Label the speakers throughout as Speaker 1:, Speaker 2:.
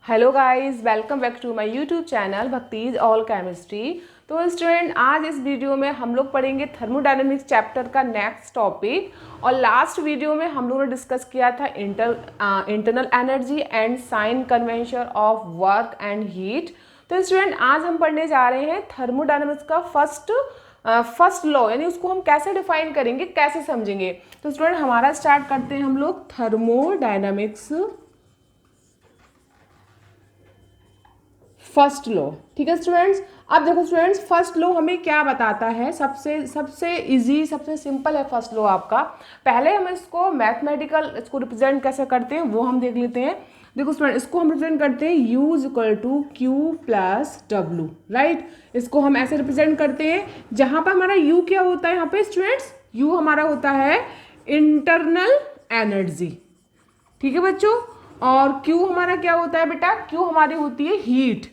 Speaker 1: Hello guys, welcome back to my YouTube channel भक्तिज all chemistry. तो student, आज इस वीडियो में हम लोग पढ़ेंगे थर्मोडायनेमिक्स चैप्टर का नेक्स्ट टॉपिक। और लास्ट वीडियो में हम लोगों ने डिस्कस किया था internal energy and sign convention of work and heat. तो स्टूडेंट, आज हम पढ़ने जा रहे हैं थर्मोडायनेमिक्स का फर्स्ट लॉ, यानी उसको हम कैसे डिफाइन करेंगे, कैसे समझेंगे। तो स्टूडेंट, हमारा स्टार्ट करते हैं हम लोग थर्मोडायनेमिक्स फर्स्ट लॉ। ठीक है स्टूडेंट्स, अब देखो स्टूडेंट्स, फर्स्ट लॉ हमें क्या बताता है। सबसे इजी, सबसे सिंपल है फर्स्ट लॉ आपका। पहले हम इसको मैथमेटिकल इसको रिप्रेजेंट कैसे करते हैं वो हम देख लेते हैं। देखो स्टूडेंट, इसको हम रिप्रेजेंट करते हैं U equal to Q plus W, right. इसको हम ऐसे रिप्रेजेंट करते हैं जहां पर हमारा U क्या होता है, यहाँ पे स्टूडेंट्स U हमारा होता है इंटरनल एनर्जी। ठीक है बच्चों, और Q हमारा क्या होता है बेटा, Q हमारी होती है हीट।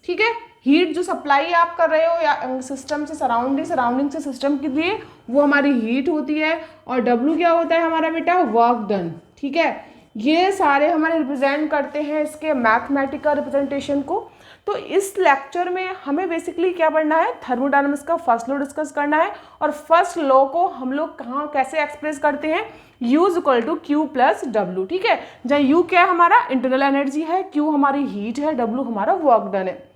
Speaker 1: ठीक है, हीट जो सप्लाई आप कर रहे हो या सिस्टम से सराउंडिंग से सिस्टम के लिए, वो हमारी हीट होती है। और W क्या होता है हमारा बेटा, वर्क डन। ठीक है, ये सारे हमारे रिप्रेजेंट करते हैं इसके मैथमेटिकल रिप्रेजेंटेशन को। तो इस लेक्चर में हमें बेसिकली क्या पढ़ना है, थर्मोडायनामिक्स का फर्स्ट लॉ डिस्कस करना है। और फर्स्ट लॉ को हम लोग कहाँ कैसे एक्सप्रेस करते हैं, U equal to Q plus W. ठीक है, जहाँ U क्या है हमारा इंटरनल एनर्जी है, Q हमारी हीट है, W हमारा वर्क डन है।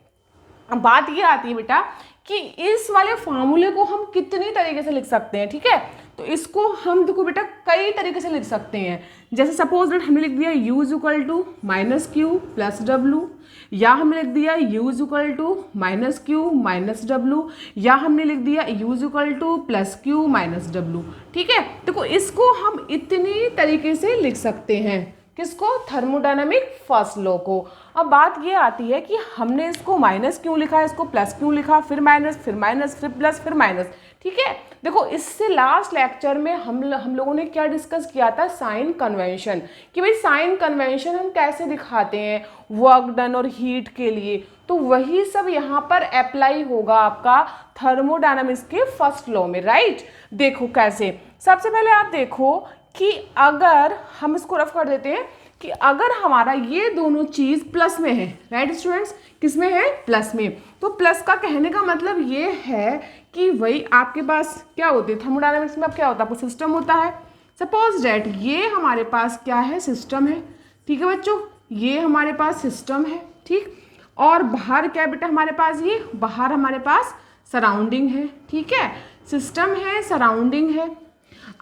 Speaker 1: अब बात ये आती है बेटा कि इस वाले फॉर्मूले को हम कितनी तरीके से लिख सकते हैं। ठीक है, तो इसको हम देखो बेटा कई तरीके से लिख सकते हैं। जैसे सपोज दैट हमने लिख दिया U equal to minus Q plus W, या हमने लिख दिया U equal to minus Q minus W, या हमने लिख दिया U equal to plus Q minus W. ठीक है, देखो इसको हम इतनी तरीके से लिख सकते हैं। किसको, थर्मोडायनामिक फर्स्ट लॉ को। अब बात ये आती है कि हमने इसको माइनस क्यों लिखा है, इसको प्लस क्यों लिखा, फिर माइनस फिर प्लस फिर माइनस। ठीक है, देखो इससे लास्ट लेक्चर में हम लोगों ने क्या डिस्कस किया था, साइन कन्वेंशन, कि भाई साइन कन्वेंशन हम कैसे दिखाते हैं वर्क डन और हीट के लिए। तो वही सब यहाँ पर अप्लाई होगा आपका थर्मोडायनामिक्स के फर्स्ट लॉ में, राइट। देखो कैसे, सबसे पहले आप देखो कि अगर हम इसको रफ कर देते हैं कि अगर हमारा ये दोनों चीज प्लस में है, राइट स्टूडेंट्स, किस में है, प्लस में। तो प्लस का कहने का मतलब ये है कि वही आपके पास क्या होते हैं थर्मोडायनामिक्स में, अब क्या होता है, आपको सिस्टम होता है। सपोज डैट ये हमारे पास क्या है, सिस्टम है। ठीक है बच्चों, ये हमारे पास सिस्टम है। ठीक, और बाहर क्या बेटा हमारे पास, ये बाहर हमारे पास सराउंडिंग है। ठीक है, सिस्टम है, सराउंडिंग है,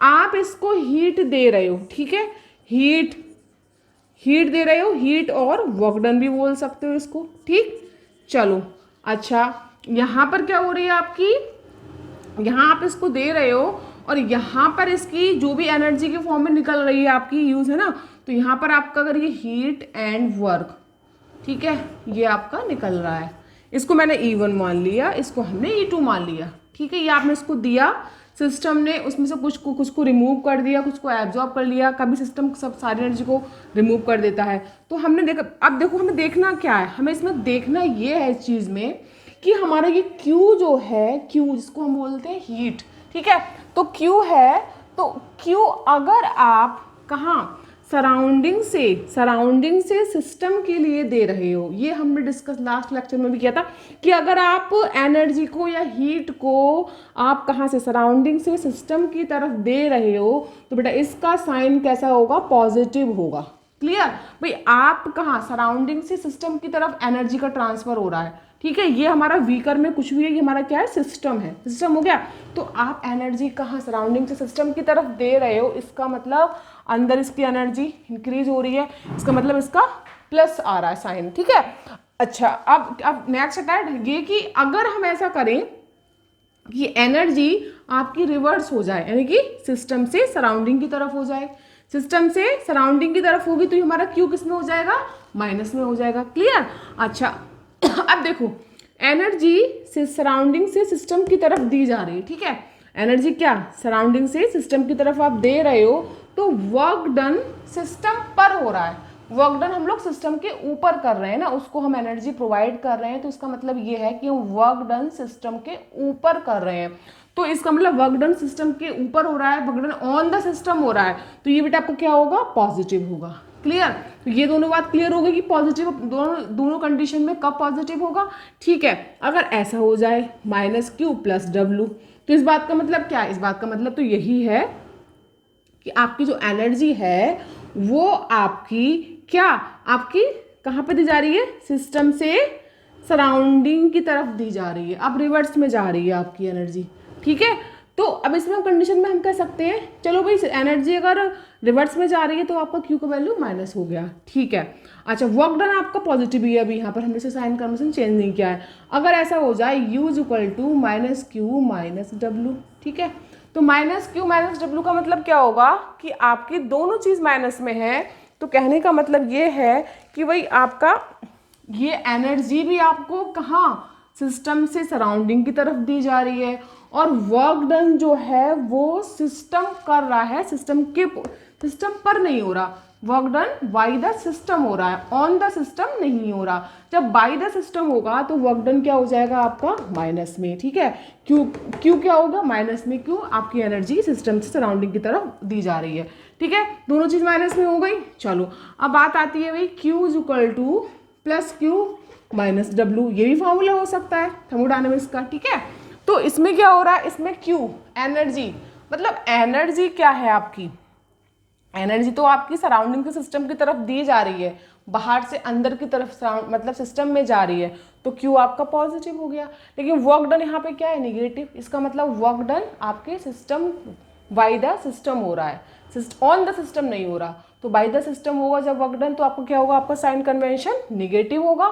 Speaker 1: आप इसको हीट दे रहे हो। ठीक है, हीट दे रहे हो, हीट और वर्क डन भी बोल सकते हो इसको। ठीक, चलो अच्छा, यहाँ पर क्या हो रही है आपकी, यहाँ आप इसको दे रहे हो और यहाँ पर इसकी जो भी एनर्जी के फॉर्म में निकल रही है आपकी यूज है ना, तो यहाँ पर आपका अगर ये हीट एंड वर्क, ठीक है, ये आपका निकल रहा है। इसको मैंने E1 मान लिया, इसको हमने E2 मान लिया। ठीक है, ये आपने इसको दिया, सिस्टम ने उसमें से कुछ को रिमूव कर दिया, कुछ को एब्जॉर्ब कर लिया। कभी सिस्टम सब सारी एनर्जी को रिमूव कर देता है। तो हमने देखा, अब देखो हमें देखना क्या है, हमें इसमें देखना ये है इस चीज़ में कि हमारा ये Q जो है, Q जिसको हम बोलते हैं हीट, ठीक है, तो Q है, तो Q अगर आप कहाँ सराउंडिंग से सिस्टम के लिए दे रहे हो, ये हमने डिस्कस लास्ट लेक्चर में भी किया था कि अगर आप एनर्जी को या हीट को आप कहाँ से सराउंडिंग से सिस्टम की तरफ दे रहे हो, तो बेटा इसका साइन कैसा होगा, पॉजिटिव होगा। क्लियर भाई, आप कहाँ सराउंडिंग से सिस्टम की तरफ एनर्जी का ट्रांसफर हो रहा है। ठीक है, ये हमारा वीकर में कुछ भी है, ये हमारा क्या है, सिस्टम है, सिस्टम हो गया। तो आप एनर्जी कहाँ सराउंडिंग से सिस्टम की तरफ दे रहे हो, इसका मतलब अंदर इसकी एनर्जी इंक्रीज हो रही है, इसका मतलब इसका प्लस आ रहा है साइन। ठीक है, अच्छा, अब नेक्स्ट अटैक ये कि अगर हम ऐसा करें कि एनर्जी आपकी रिवर्स हो जाए, यानी कि सिस्टम से सराउंडिंग की तरफ हो जाए, सिस्टम से सराउंडिंग की तरफ होगी तो हमारा क्यू किस में हो जाएगा, माइनस में हो जाएगा। क्लियर, अच्छा अब देखो एनर्जी से सराउंडिंग से सिस्टम की तरफ दी जा रही है। ठीक है, एनर्जी क्या सराउंडिंग से सिस्टम की तरफ आप दे रहे हो, तो वर्क डन सिस्टम पर हो रहा है। वर्क डन हम लोग सिस्टम के ऊपर कर रहे हैं ना, उसको हम एनर्जी प्रोवाइड कर रहे हैं, तो इसका मतलब ये है कि हम वर्क डन सिस्टम के ऊपर कर रहे हैं। तो इसका मतलब वर्क डन सिस्टम के ऊपर हो रहा है, work done on the system हो रहा है, तो ये बेटा आपको क्या होगा, पॉजिटिव होगा। क्लियर। तो ये दोनों बात क्लियर हो गई कि पॉजिटिव दोनों कंडीशन में कब पॉजिटिव होगा। ठीक है, अगर ऐसा हो जाए -q + w, तो इस बात का मतलब क्या है? इस बात का मतलब तो यही है कि आपकी जो एनर्जी है वो आपकी क्या, आपकी कहाँ पे दी जा रही है? सिस्टम से सराउंडिंग की तरफ दी जा रही है, अब रिवर्स में जा रही है आपकी एनर्जी। ठीक है, तो अब इसमें कंडीशन में हम कह सकते हैं चलो भाई एनर्जी अगर रिवर्स में जा रही है तो आपका क्यू का वैल्यू माइनस हो गया। ठीक है, अच्छा वर्क डन आपका पॉजिटिव ही है, अभी यहाँ पर हमने से साइन कन्वेंशन चेंज नहीं किया है। अगर ऐसा हो जाए U = -q - w, ठीक है, तो -q - w का मतलब क्या होगा कि आपकी दोनों चीज़ माइनस में है। तो कहने का मतलब ये है कि भाई आपका ये एनर्जी भी आपको कहाँ, सिस्टम से सराउंडिंग की तरफ दी जा रही है, और वर्क डन जो है वो सिस्टम कर रहा है, सिस्टम पर नहीं हो रहा। Work done by the system हो रहा है, ऑन द सिस्टम नहीं हो रहा। जब बाय द सिस्टम होगा तो वर्क डन क्या हो जाएगा आपका माइनस में। ठीक है, क्यू क्या होगा माइनस में, क्यों आपकी एनर्जी सिस्टम से सराउंडिंग की तरफ दी जा रही है। ठीक है, दोनों चीज माइनस में हो गई। चलो अब बात आती है भाई Q = +q - w, ये भी फॉर्मूला हो सकता है थर्मोडायनेमिक्स का। ठीक है, तो इसमें क्या हो रहा है, इसमें Q एनर्जी, मतलब एनर्जी क्या है आपकी, एनर्जी तो आपकी सराउंडिंग के सिस्टम की तरफ दी जा रही है, बाहर से अंदर की तरफ मतलब सिस्टम में जा रही है, तो Q आपका पॉजिटिव हो गया। लेकिन वर्क डन यहाँ पे क्या है, निगेटिव। इसका मतलब वर्क डन आपके सिस्टम बाय द सिस्टम हो रहा है, ऑन द सिस्टम नहीं हो रहा। तो बाय द सिस्टम होगा जब वर्क डन, तो आपको क्या होगा, आपका साइन कन्वेंशन निगेटिव होगा।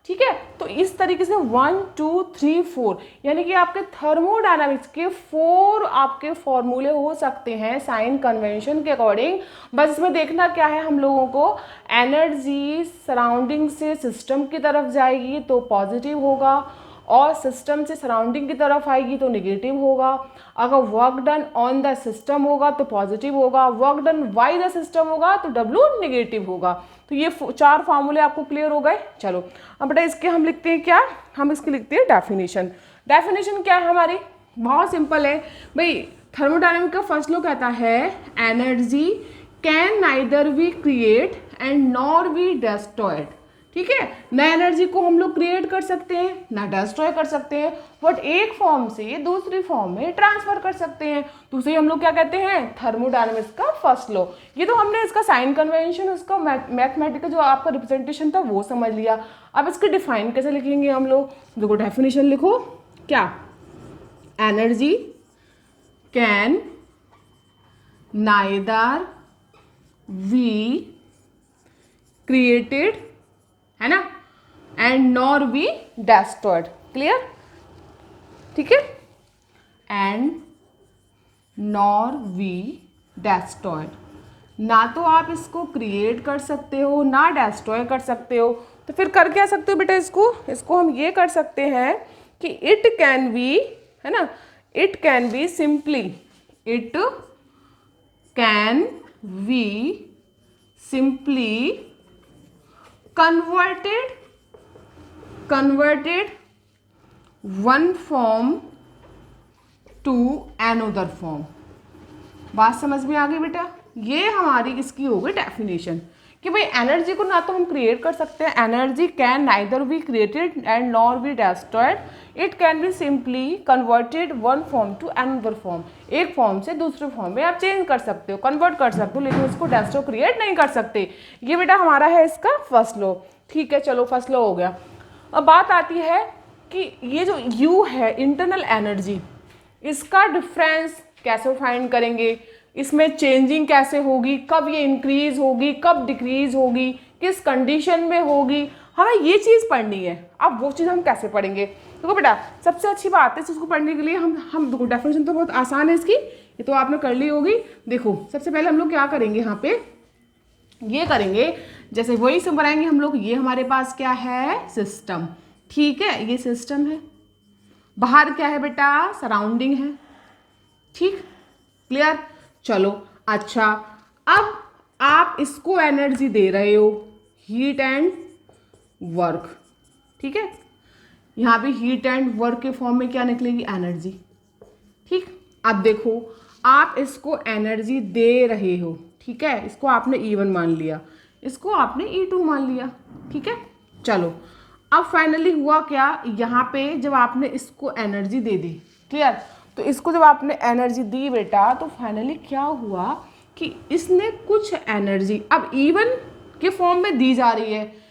Speaker 1: ठीक है, तो इस तरीके से 1 2 3 4 यानी कि आपके थर्मोडायनामिक्स के 4 आपके फॉर्मूले हो सकते हैं साइन कन्वेंशन के अकॉर्डिंग। बस इसमें देखना क्या है हम लोगों को, एनर्जी सराउंडिंग से सिस्टम की तरफ जाएगी तो पॉजिटिव होगा, और सिस्टम से सराउंडिंग की तरफ आएगी तो नेगेटिव होगा। अगर work done on the system होगा तो पॉजिटिव होगा, work done by the system होगा तो W नेगेटिव होगा। तो ये 4 फार्मूले आपको क्लियर हो गए। चलो अब बेटा इसके हम लिखते हैं क्या, हम इसकी लिखते हैं डेफिनेशन। डेफिनेशन क्या है हमारी, बहुत सिंपल है भाई। थर्मोडायनामिक्स का फर्स्ट लॉ कहता है energy can neither be create and nor be destroyed. ठीक है, ना एनर्जी को हम लोग क्रिएट कर सकते हैं ना डिस्ट्रॉय कर सकते हैं, बट एक फॉर्म से दूसरी फॉर्म में ट्रांसफर कर सकते हैं। तो उसे हम लोग क्या कहते हैं, थर्मोडायनामिक्स का फर्स्ट लॉ। ये तो हमने इसका साइन कन्वेंशन, उसका मैथमेटिकल जो आपका रिप्रेजेंटेशन था वो समझ लिया। अब इसके डिफाइन कैसे लिखेंगे हम लोग, देखो डेफिनेशन लिखो क्या, energy can neither be created, है ना, and nor be destroyed. Clear, ठीक है, एंड नॉर बी डेस्ट्रॉयड। ना तो आप इसको क्रिएट कर सकते हो ना डेस्ट्रॉय कर सकते हो। तो फिर कर क्या सकते हो बेटा, इसको हम ये कर सकते हैं कि इट कैन बी, है ना, it can be simply, it can be simply converted one form to another form। बात समझ में आ गई बेटा, ये हमारी इसकी हो गई डेफिनेशन कि भाई एनर्जी को ना तो हम क्रिएट कर सकते हैं, energy can neither be created and nor be destroyed, it can be simply converted one form to another form. एक फॉर्म से दूसरे फॉर्म में आप चेंज कर सकते हो, कन्वर्ट कर सकते हो, लेकिन उसको डेस्ट्रॉय क्रिएट नहीं कर सकते। ये बेटा हमारा है इसका फर्स्ट लॉ। ठीक है, चलो फर्स्ट लॉ हो गया। अब बात आती है कि ये जो U है इंटरनल एनर्जी, इसका डिफरेंस कैसे फाइंड करेंगे, इसमें चेंजिंग कैसे होगी, कब ये इंक्रीज होगी कब डिक्रीज होगी, किस कंडीशन में होगी, हमें ये चीज़ पढ़नी है। अब वो चीज़ हम कैसे पढ़ेंगे, देखो बेटा सबसे अच्छी बात है इस चीज़ को पढ़ने के लिए हम देखो डेफिनेशन तो बहुत आसान है इसकी, ये तो आपने कर ली होगी। देखो सबसे पहले हम लोग क्या करेंगे, यहाँ पे ये करेंगे, जैसे वही से बनाएंगे हम लोग, ये हमारे पास क्या है, सिस्टम। ठीक है, ये सिस्टम है, बाहर क्या है बेटा, सराउंडिंग है। ठीक, क्लियर। चलो अच्छा, अब आप इसको एनर्जी दे रहे हो, हीट एंड वर्क। ठीक है, यहाँ पे हीट एंड वर्क के फॉर्म में क्या निकलेगी, एनर्जी। ठीक, अब देखो आप इसको एनर्जी दे रहे हो, ठीक है, इसको आपने E1 मान लिया, इसको आपने E2 मान लिया। ठीक है, चलो अब फाइनली हुआ क्या, यहाँ पे जब आपने इसको एनर्जी दे दी, क्लियर, तो इसको जब आपने एनर्जी दी बेटा, तो फाइनली क्या हुआ कि इसने कुछ एनर्जी अब E1 के फॉर्म में दी जा रही है।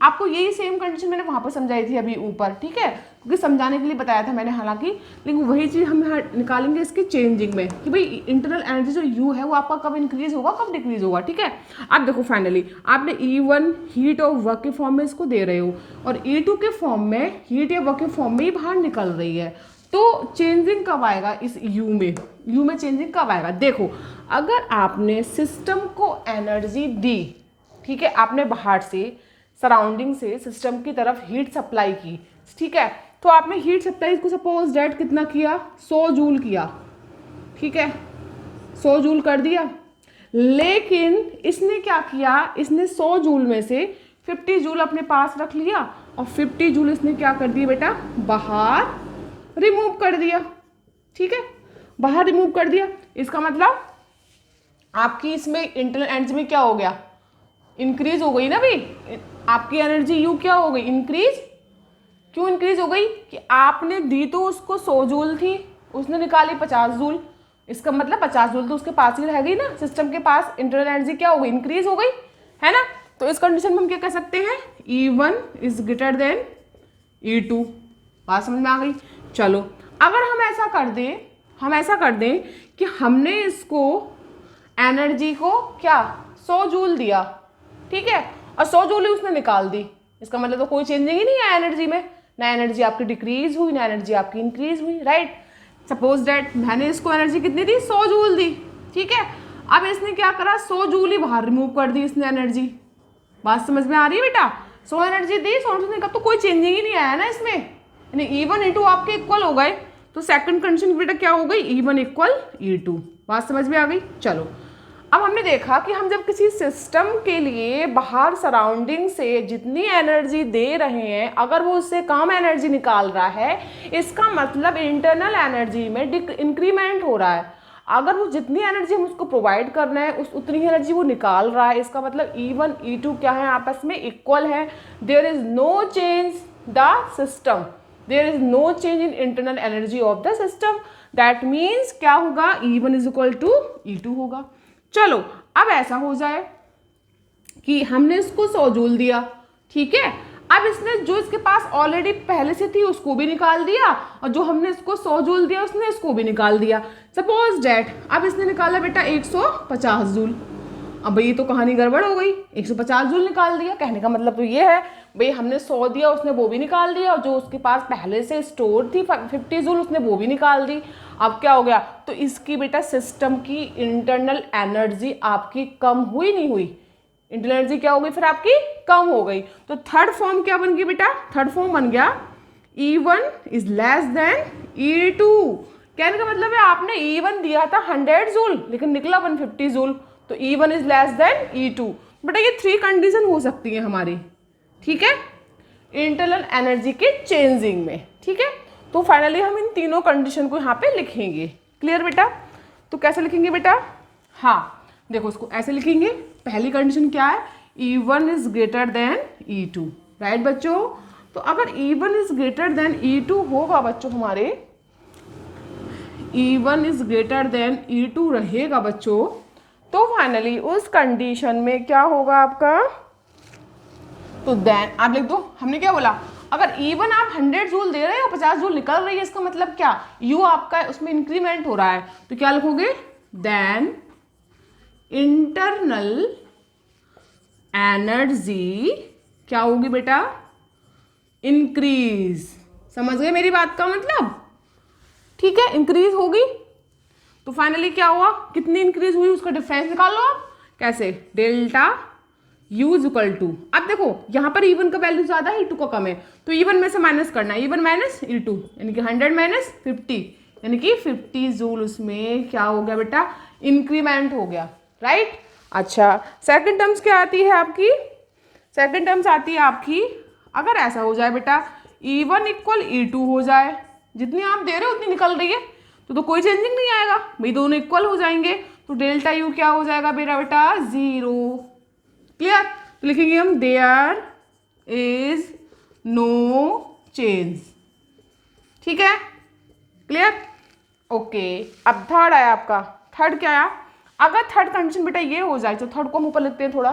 Speaker 1: आपको यही सेम कंडीशन मैंने वहाँ पर समझाई थी अभी ऊपर, ठीक है, क्योंकि समझाने के लिए बताया था मैंने हालांकि, लेकिन वही चीज़ हम यहाँ निकालेंगे इसके चेंजिंग में कि भाई इंटरनल एनर्जी जो यू है वो आपका कब इंक्रीज होगा कब डिक्रीज होगा। ठीक है, अब देखो फाइनली आपने E1 हीट और वर्क के फॉर्म में इसको दे रहे हो और E2 के फॉर्म में हीट या वर्क के फॉर्म में ही बाहर निकल रही है, तो चेंजिंग कब आएगा इस यू में चेंजिंग कब आएगा। देखो अगर आपने सिस्टम को एनर्जी दी, ठीक है, आपने बाहर से सराउंडिंग से सिस्टम की तरफ हीट सप्लाई की, ठीक है, तो आपने हीट सप्लाई को सपोज डेट कितना किया, 100 जूल किया, ठीक है, 100 जूल कर दिया, लेकिन इसने क्या किया, इसने 100 जूल में से 50 जूल अपने पास रख लिया और 50 जूल इसने क्या कर दिया बेटा, बाहर रिमूव कर दिया। ठीक है, बाहर रिमूव कर दिया, इसका मतलब आपकी इसमें इंटरनल एनर्जी में क्या हो गया, इंक्रीज हो गई ना भाई, आपकी एनर्जी यू क्या हो गई, इंक्रीज। क्यों इंक्रीज हो गई कि आपने दी तो उसको 100 जूल थी, उसने निकाली 50 जूल, इसका मतलब 50 जूल तो उसके पास ही रह गई ना, सिस्टम के पास इंटरनल एनर्जी क्या हो गई, इंक्रीज हो गई, है ना। तो इस कंडीशन में हम क्या कह सकते हैं, E1 is greater than E2। बात समझ में आ गई। चलो अगर हम ऐसा कर दें कि हमने इसको एनर्जी को क्या 100 जूल दिया, ठीक है, और 100 जूल ही उसने निकाल दी, इसका मतलब तो कोई चेंजिंग ही नहीं है एनर्जी में, ना एनर्जी आपकी डिक्रीज हुई ना एनर्जी आपकी इंक्रीज हुई, राइट। सपोज दैट मैंने इसको एनर्जी कितनी दी, 100 जूल दी, ठीक है, अब इसने क्या करा, 100 जूल ही बाहर रिमूव कर दी इसने एनर्जी। बात समझ में आ रही है बेटा, 100 एनर्जी दी, 100 निकाल, तो कोई चेंजिंग ही नहीं आया ना इसमें, यानी E1 E2 आपके इक्वल हो गए, तो सेकंड कंडीशन बेटा क्या हो गई, E1 इक्वल E2। बात समझ में आ गई। चलो अब हमने देखा कि हम जब किसी सिस्टम के लिए बाहर सराउंडिंग से जितनी एनर्जी दे रहे हैं, अगर वो उससे कम एनर्जी निकाल रहा है, इसका मतलब इंटरनल एनर्जी में इंक्रीमेंट हो रहा है। अगर वो जितनी एनर्जी हम उसको प्रोवाइड करना है उतनी एनर्जी वो निकाल रहा है, इसका मतलब E1 E2 क्या है, आपस में इक्वल है। There is no change the system, there is no change in internal energy of the system, that means क्या होगा, E1 is equal to E2 होगा। चलो अब ऐसा हो जाए कि हमने इसको 100 जूल दिया, ठीक है, अब इसने जो इसके पास ऑलरेडी पहले से थी उसको भी निकाल दिया और जो हमने इसको 100 जूल दिया उसने इसको भी निकाल दिया। सपोज डेट अब इसने निकाला बेटा 150 जूल, अब भाई ये तो कहानी गड़बड़ हो गई, 150 जूल निकाल दिया, कहने का मतलब तो ये है भाई हमने 100 दिया उसने वो भी निकाल दिया और जो उसके पास पहले से स्टोर थी 50 जूल उसने वो भी निकाल दी। अब क्या हो गया, तो इसकी बेटा सिस्टम की इंटरनल एनर्जी आपकी कम हुई नहीं हुई, इंटरनल एनर्जी क्या हो गई फिर आपकी कम हो गई। तो थर्ड फॉर्म क्या बन गई बेटा, थर्ड फॉर्म बन गया E1 is less than E2। कहने का मतलब है आपने E1 दिया था 100 जूल लेकिन निकला 150 जूल, तो E1 is less than E2। बेटा ये 3 कंडीशन हो सकती है हमारी, ठीक है, इंटरनल एनर्जी के चेंजिंग में, ठीक है। तो फाइनली हम इन तीनों कंडीशन को यहाँ पे लिखेंगे। क्लियर बेटा, तो कैसे लिखेंगे बेटा, हाँ देखो इसको ऐसे लिखेंगे, पहली कंडीशन क्या है, E1 is greater than E2, right बच्चों। तो अगर E1 is greater than E2 होगा बच्चों, हमारे E1 is greater than E2 रहेगा बच्चों, तो फाइनली उस कंडीशन में क्या होगा आपका, तो देन आप लिख दो, हमने क्या बोला, अगर E1 आप 100 जूल दे रहे हो 50 जूल निकल रही है, इसका मतलब क्या, U आपका उसमें इंक्रीमेंट हो रहा है, तो क्या लिखोगे, देन इंटरनल एनर्जी क्या होगी बेटा, इंक्रीज। समझ गए मेरी बात का मतलब, ठीक है, इंक्रीज होगी। तो फाइनली क्या हुआ, कितनी इंक्रीज हुई उसका डिफरेंस निकाल लो आप, कैसे, delta U is equal to, अब देखो यहाँ पर E1 का वैल्यू ज्यादा है E2 का कम है, तो E1 में से माइनस करना है, E1 माइनस E2 यानी कि 100 माइनस 50 यानी कि 50 जूल उसमें क्या हो गया बेटा, इंक्रीमेंट हो गया, राइट। अच्छा सेकंड टर्म्स क्या आती है आपकी, सेकंड टर्म्स आती है आपकी, अगर ऐसा हो जाए बेटा E1 इक्वल E2 हो जाए, जितनी आप दे रहे हो उतनी निकल रही है, तो कोई चेंजिंग नहीं आएगा भाई, दोनों इक्वल हो जाएंगे, तो डेल्टा U क्या हो जाएगा मेरा बेटा 0। क्लियर? तो लिखेंगे हम देयर इज नो चेंज। ठीक है, क्लियर? ओके, अब थर्ड आया आपका। थर्ड क्या आया? अगर थर्ड कंडीशन बेटा ये हो जाए, तो थर्ड को हम ऊपर लिखते हैं थोड़ा।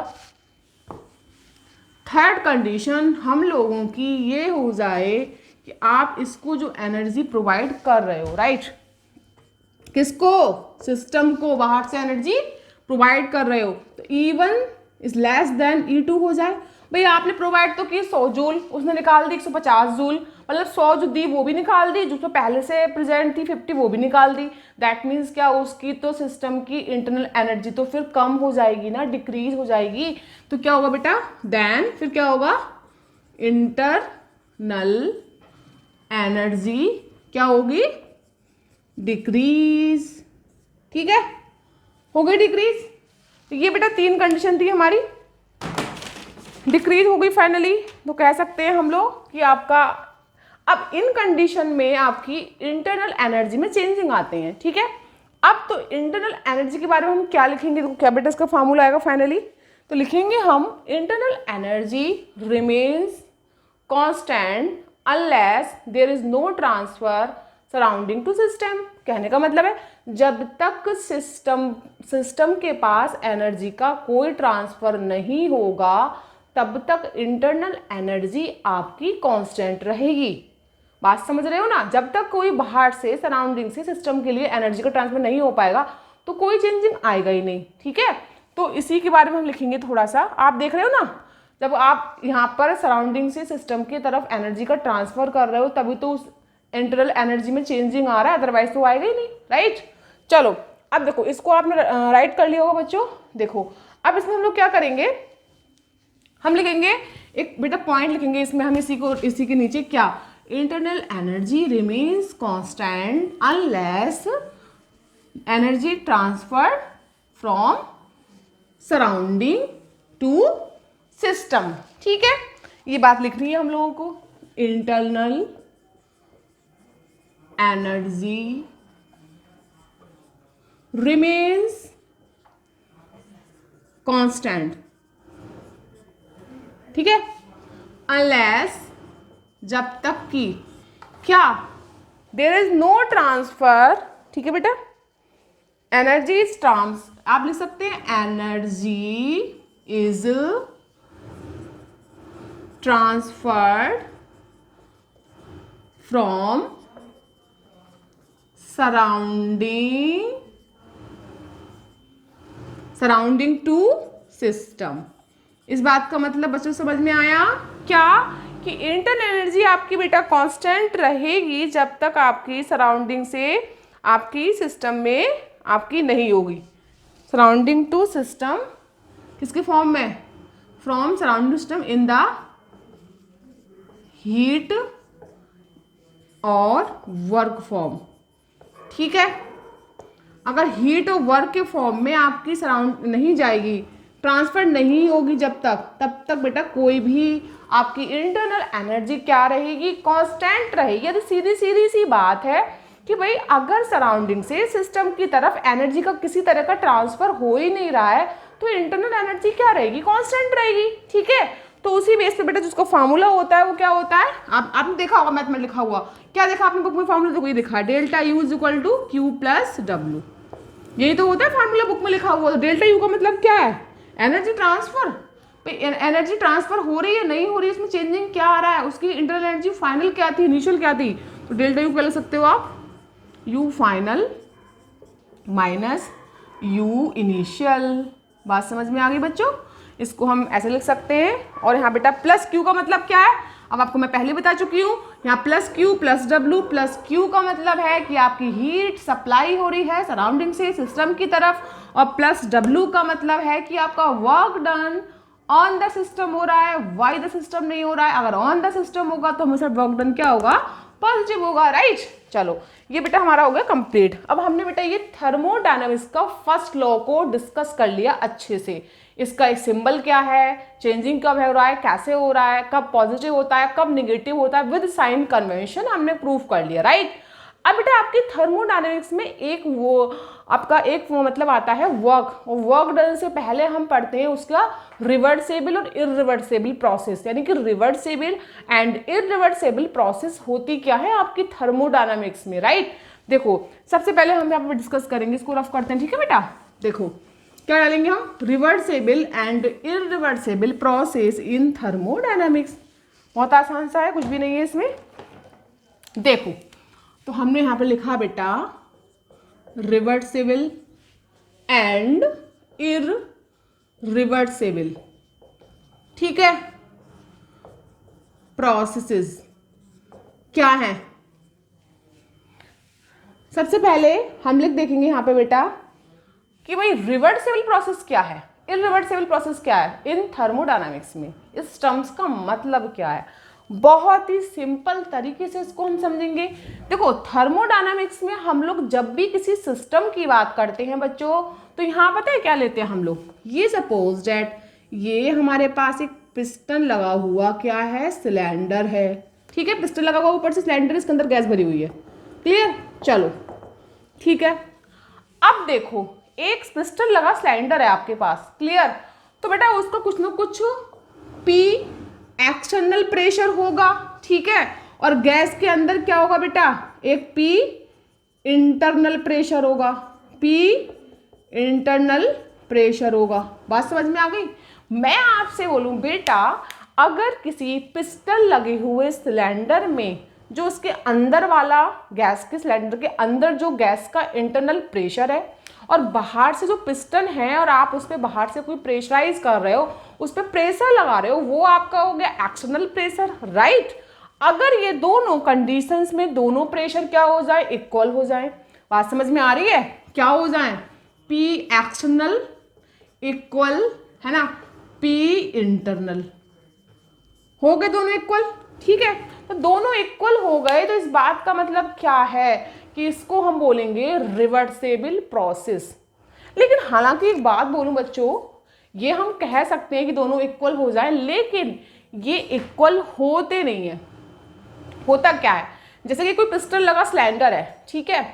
Speaker 1: थर्ड कंडीशन हम लोगों की ये हो जाए कि आप इसको जो एनर्जी प्रोवाइड कर रहे हो, राइट, किसको? सिस्टम को बाहर से एनर्जी प्रोवाइड कर रहे हो, तो E1 is less than E2 हो जाए। भाई आपने प्रोवाइड तो की 100 जूल, उसने निकाल दी 150 जूल, मतलब 100 जो दी वो भी निकाल दी, जो तो पहले से प्रेजेंट थी 50 वो भी निकाल दी। दैट मीन्स क्या, उसकी तो सिस्टम की इंटरनल एनर्जी तो फिर कम हो जाएगी ना, डिक्रीज हो जाएगी। तो क्या होगा बेटा? देन फिर क्या होगा? इंटरनल एनर्जी क्या होगी? डिक्रीज। ठीक है, हो गई डिक्रीज। तो ये बेटा 3 कंडीशन थी हमारी, डिक्रीज हो गई फाइनली। तो कह सकते हैं हम लोग कि आपका अब इन कंडीशन में आपकी इंटरनल एनर्जी में चेंजिंग आते हैं। ठीक है, अब तो इंटरनल एनर्जी के बारे में हम क्या लिखेंगे? तो क्या बेटा इसका फॉर्मूला आएगा फाइनली? तो लिखेंगे हम internal energy remains constant unless there is no transfer surrounding to system. कहने का मतलब है जब तक सिस्टम के पास एनर्जी का कोई ट्रांसफर नहीं होगा तब तक इंटरनल एनर्जी आपकी कांस्टेंट रहेगी। बात समझ रहे हो ना? जब तक कोई बाहर से सराउंडिंग से सिस्टम के लिए एनर्जी का ट्रांसफर नहीं हो पाएगा तो कोई चेंजिंग आएगा ही नहीं। ठीक है, तो इसी के बारे में हम लिखेंगे थोड़ा सा। आप देख रहे हो ना, जब आप यहाँ पर सराउंडिंग से सिस्टम की तरफ एनर्जी का ट्रांसफर कर रहे हो तभी तो उस इंटरनल एनर्जी में चेंजिंग आ रहा है, अदरवाइज तो आएगा ही नहीं, राइट? चलो अब देखो, इसको आपने राइट कर लिया होगा बच्चों। देखो अब इसमें हम लोग क्या करेंगे, हम लिखेंगे एक बेटा पॉइंट लिखेंगे इसमें हम इसी के नीचे क्या, internal energy remains constant unless energy transferred from surrounding to system. ठीक है, ये बात लिख रही है हम लोगों को। इंटरनल एनर्जी रिमेन्स कांस्टेंट, ठीक है, अनलेस जब तक कि क्या, देयर इज नो ट्रांसफर। ठीक है बेटा, एनर्जी इज आप लिख सकते हैं energy is transferred from surrounding to system. इस बात का मतलब बच्चों समझ में आया क्या, कि इंटरनल एनर्जी आपकी बेटा कांस्टेंट रहेगी जब तक आपकी सराउंडिंग से आपकी सिस्टम में आपकी नहीं होगी। सराउंडिंग टू सिस्टम किसके फॉर्म में? From surrounding system in the heat और वर्क फॉर्म। ठीक है, अगर हीट और वर्क के फॉर्म में आपकी सराउंड नहीं जाएगी, ट्रांसफर नहीं होगी जब तक, तब तक बेटा कोई भी आपकी इंटरनल एनर्जी क्या रहेगी? कांस्टेंट रहेगी। यदि सीधी सीधी सी बात है कि भाई अगर सराउंडिंग से सिस्टम की तरफ एनर्जी का किसी तरह का ट्रांसफर हो ही नहीं रहा है तो इंटरनल एनर्जी क्या रहेगी? कांस्टेंट रहेगी। ठीक है, तो उसी बेस पे बेटा जिसका फार्मूला होता है वो क्या होता है? आपने देखा होगा मैथ में लिखा हुआ, क्या देखा आपने बुक में फार्मूला? देखो ये लिखा है delta U is equal to Q plus W. यही तो होता है फार्मूला बुक में लिखा हुआ। तो डेल्टा यू का मतलब क्या है? Energy transfer. एनर्जी ट्रांसफर हो रही है नहीं हो रही है, इसमें चेंजिंग क्या आ रहा है, उसकी इंटरनल एनर्जी फाइनल क्या थी, इनिशियल क्या थी। तो डेल्टा यू क्या लिख सकते हो आप? You final minus you initial. बात समझ में आ गई बच्चों? इसको हम ऐसे लिख सकते हैं। और यहाँ बेटा प्लस क्यू का मतलब क्या है? अब आपको मैं पहले बता चुकी हूँ। यहाँ plus Q plus W, plus Q का मतलब है कि आपकी हीट सप्लाई हो रही है सराउंडिंग से सिस्टम की तरफ, और प्लस डब्ल्यू का मतलब है कि आपका work done on the system हो रहा है, वाई द सिस्टम नहीं हो रहा है। अगर ऑन द सिस्टम होगा तो हमेशा वर्क डन क्या होगा? पॉजिटिव होगा, राइट? चलो ये बेटा हमारा हो गया कंप्लीट। अब हमने बेटा ये थर्मोडायनामिक्स का फर्स्ट लॉ को डिस्कस कर लिया अच्छे से। इसका एक सिंबल क्या है, चेंजिंग कब हो रहा है, कैसे हो रहा है, कब पॉजिटिव होता है, कब निगेटिव होता है, विद साइन कन्वेंशन हमने प्रूफ कर लिया, राइट? अब बेटा आपकी थर्मोडायनेमिक्स में एक वो आपका एक वो मतलब आता है वर्क, और वर्क डन से पहले हम पढ़ते हैं उसका रिवर्सिबल और इरिवर्सिबल प्रोसेस, यानी कि रिवर्सिबल एंड इरिवर्सिबल प्रोसेस होती क्या है आपकी थर्मोडायनेमिक्स में, राइट। देखो सबसे पहले हम यहाँ पे डिस्कस करेंगे, इसको रफ करते हैं, ठीक है बेटा। देखो क्या डालेंगे हम, reversible and irreversible process in thermodynamics. बहुत आसान सा है, कुछ भी नहीं है इसमें। देखो तो हमने यहाँ पे लिखा बेटा रिवर्सिबल एंड इरिवर्सिबल, ठीक है, प्रोसेसेस क्या है। सबसे पहले हम लिख देखेंगे यहाँ पे बेटा कि भाई रिवर्सिबल प्रोसेस क्या है, इरिवर्सिबल प्रोसेस क्या है इन थर्मोडायनामिक्स में, इस टर्म्स का मतलब क्या है। बहुत ही सिंपल तरीके से इसको हम समझेंगे। देखो थर्मोडायनामिक्स में हम लोग जब भी किसी सिस्टम की बात करते हैं बच्चों, तो यहाँ पता है क्या लेते हैं हम लोग, ये सपोज डेट ये हमारे पास एक पिस्टन लगा हुआ क्या है, सिलेंडर है, ठीक है, पिस्टन लगा हुआ ऊपर से सिलेंडर, इसके अंदर गैस भरी हुई है, क्लियर। चलो ठीक है, अब देखो एक पिस्टन लगा सिलेंडर है आपके पास, क्लियर। तो बेटा उसका कुछ ना कुछ पी एक्सटर्नल प्रेशर होगा, ठीक है, और गैस के अंदर क्या होगा बेटा, एक पी इंटरनल प्रेशर होगा, पी इंटरनल प्रेशर होगा। बात समझ में आ गई। मैं आपसे बोलूं बेटा अगर किसी पिस्टन लगे हुए सिलेंडर में जो उसके अंदर वाला गैस के सिलेंडर के अंदर जो गैस का इंटरनल प्रेशर है और बाहर से जो पिस्टन है और आप उस पर बाहर से कोई प्रेशराइज कर रहे हो, उस पर प्रेशर लगा रहे हो, वो आपका हो गया एक्सटर्नल प्रेशर, राइट। अगर ये दोनों कंडीशंस में दोनों प्रेशर क्या हो जाए, इक्वल हो जाए। बात समझ में आ रही है, क्या हो जाए, पी एक्सटर्नल इक्वल है ना पी इंटरनल, हो गए दोनों इक्वल, ठीक है। तो दोनों इक्वल हो गए तो इस बात का मतलब क्या है कि इसको हम बोलेंगे रिवर्सिबल प्रोसेस। लेकिन हालांकि एक बात बोलूं बच्चों, ये हम कह सकते हैं कि दोनों इक्वल हो जाएं, लेकिन ये इक्वल होते नहीं है। होता क्या है, जैसे कि कोई पिस्टन लगा सिलेंडर है, ठीक है,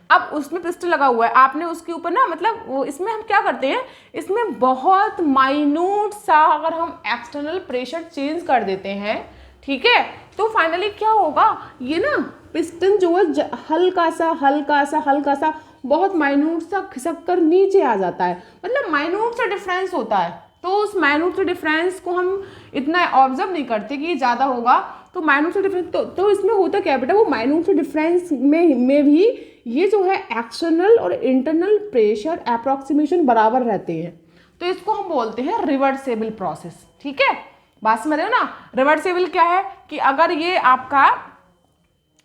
Speaker 1: अब उसमें पिस्टन लगा हुआ है, आपने उसके ऊपर ना मतलब इसमें हम क्या करते हैं, इसमें बहुत माइन्यूट सा अगर हम एक्सटर्नल प्रेशर चेंज कर देते हैं, ठीक है, तो फाइनली क्या होगा, ये ना पिस्टन जो है हल्का सा बहुत माइन्यूट सा खिसक कर नीचे आ जाता है, मतलब माइन्यूट सा डिफरेंस होता है। तो उस माइन्यूट से डिफरेंस को हम इतना ऑब्जर्व नहीं करते कि ये ज़्यादा होगा, तो माइन्यूट से डिफरेंस तो इसमें होता क्या बेटा, वो माइन्यूट से डिफरेंस में भी ये जो है एक्सटर्नल और इंटरनल प्रेशर अप्रॉक्सीमेशन बराबर रहते हैं, तो इसको हम बोलते हैं रिवर्सिबल प्रोसेस, ठीक है। बात समझ रहे हो ना। रिवर्सिबल क्या है कि अगर ये आपका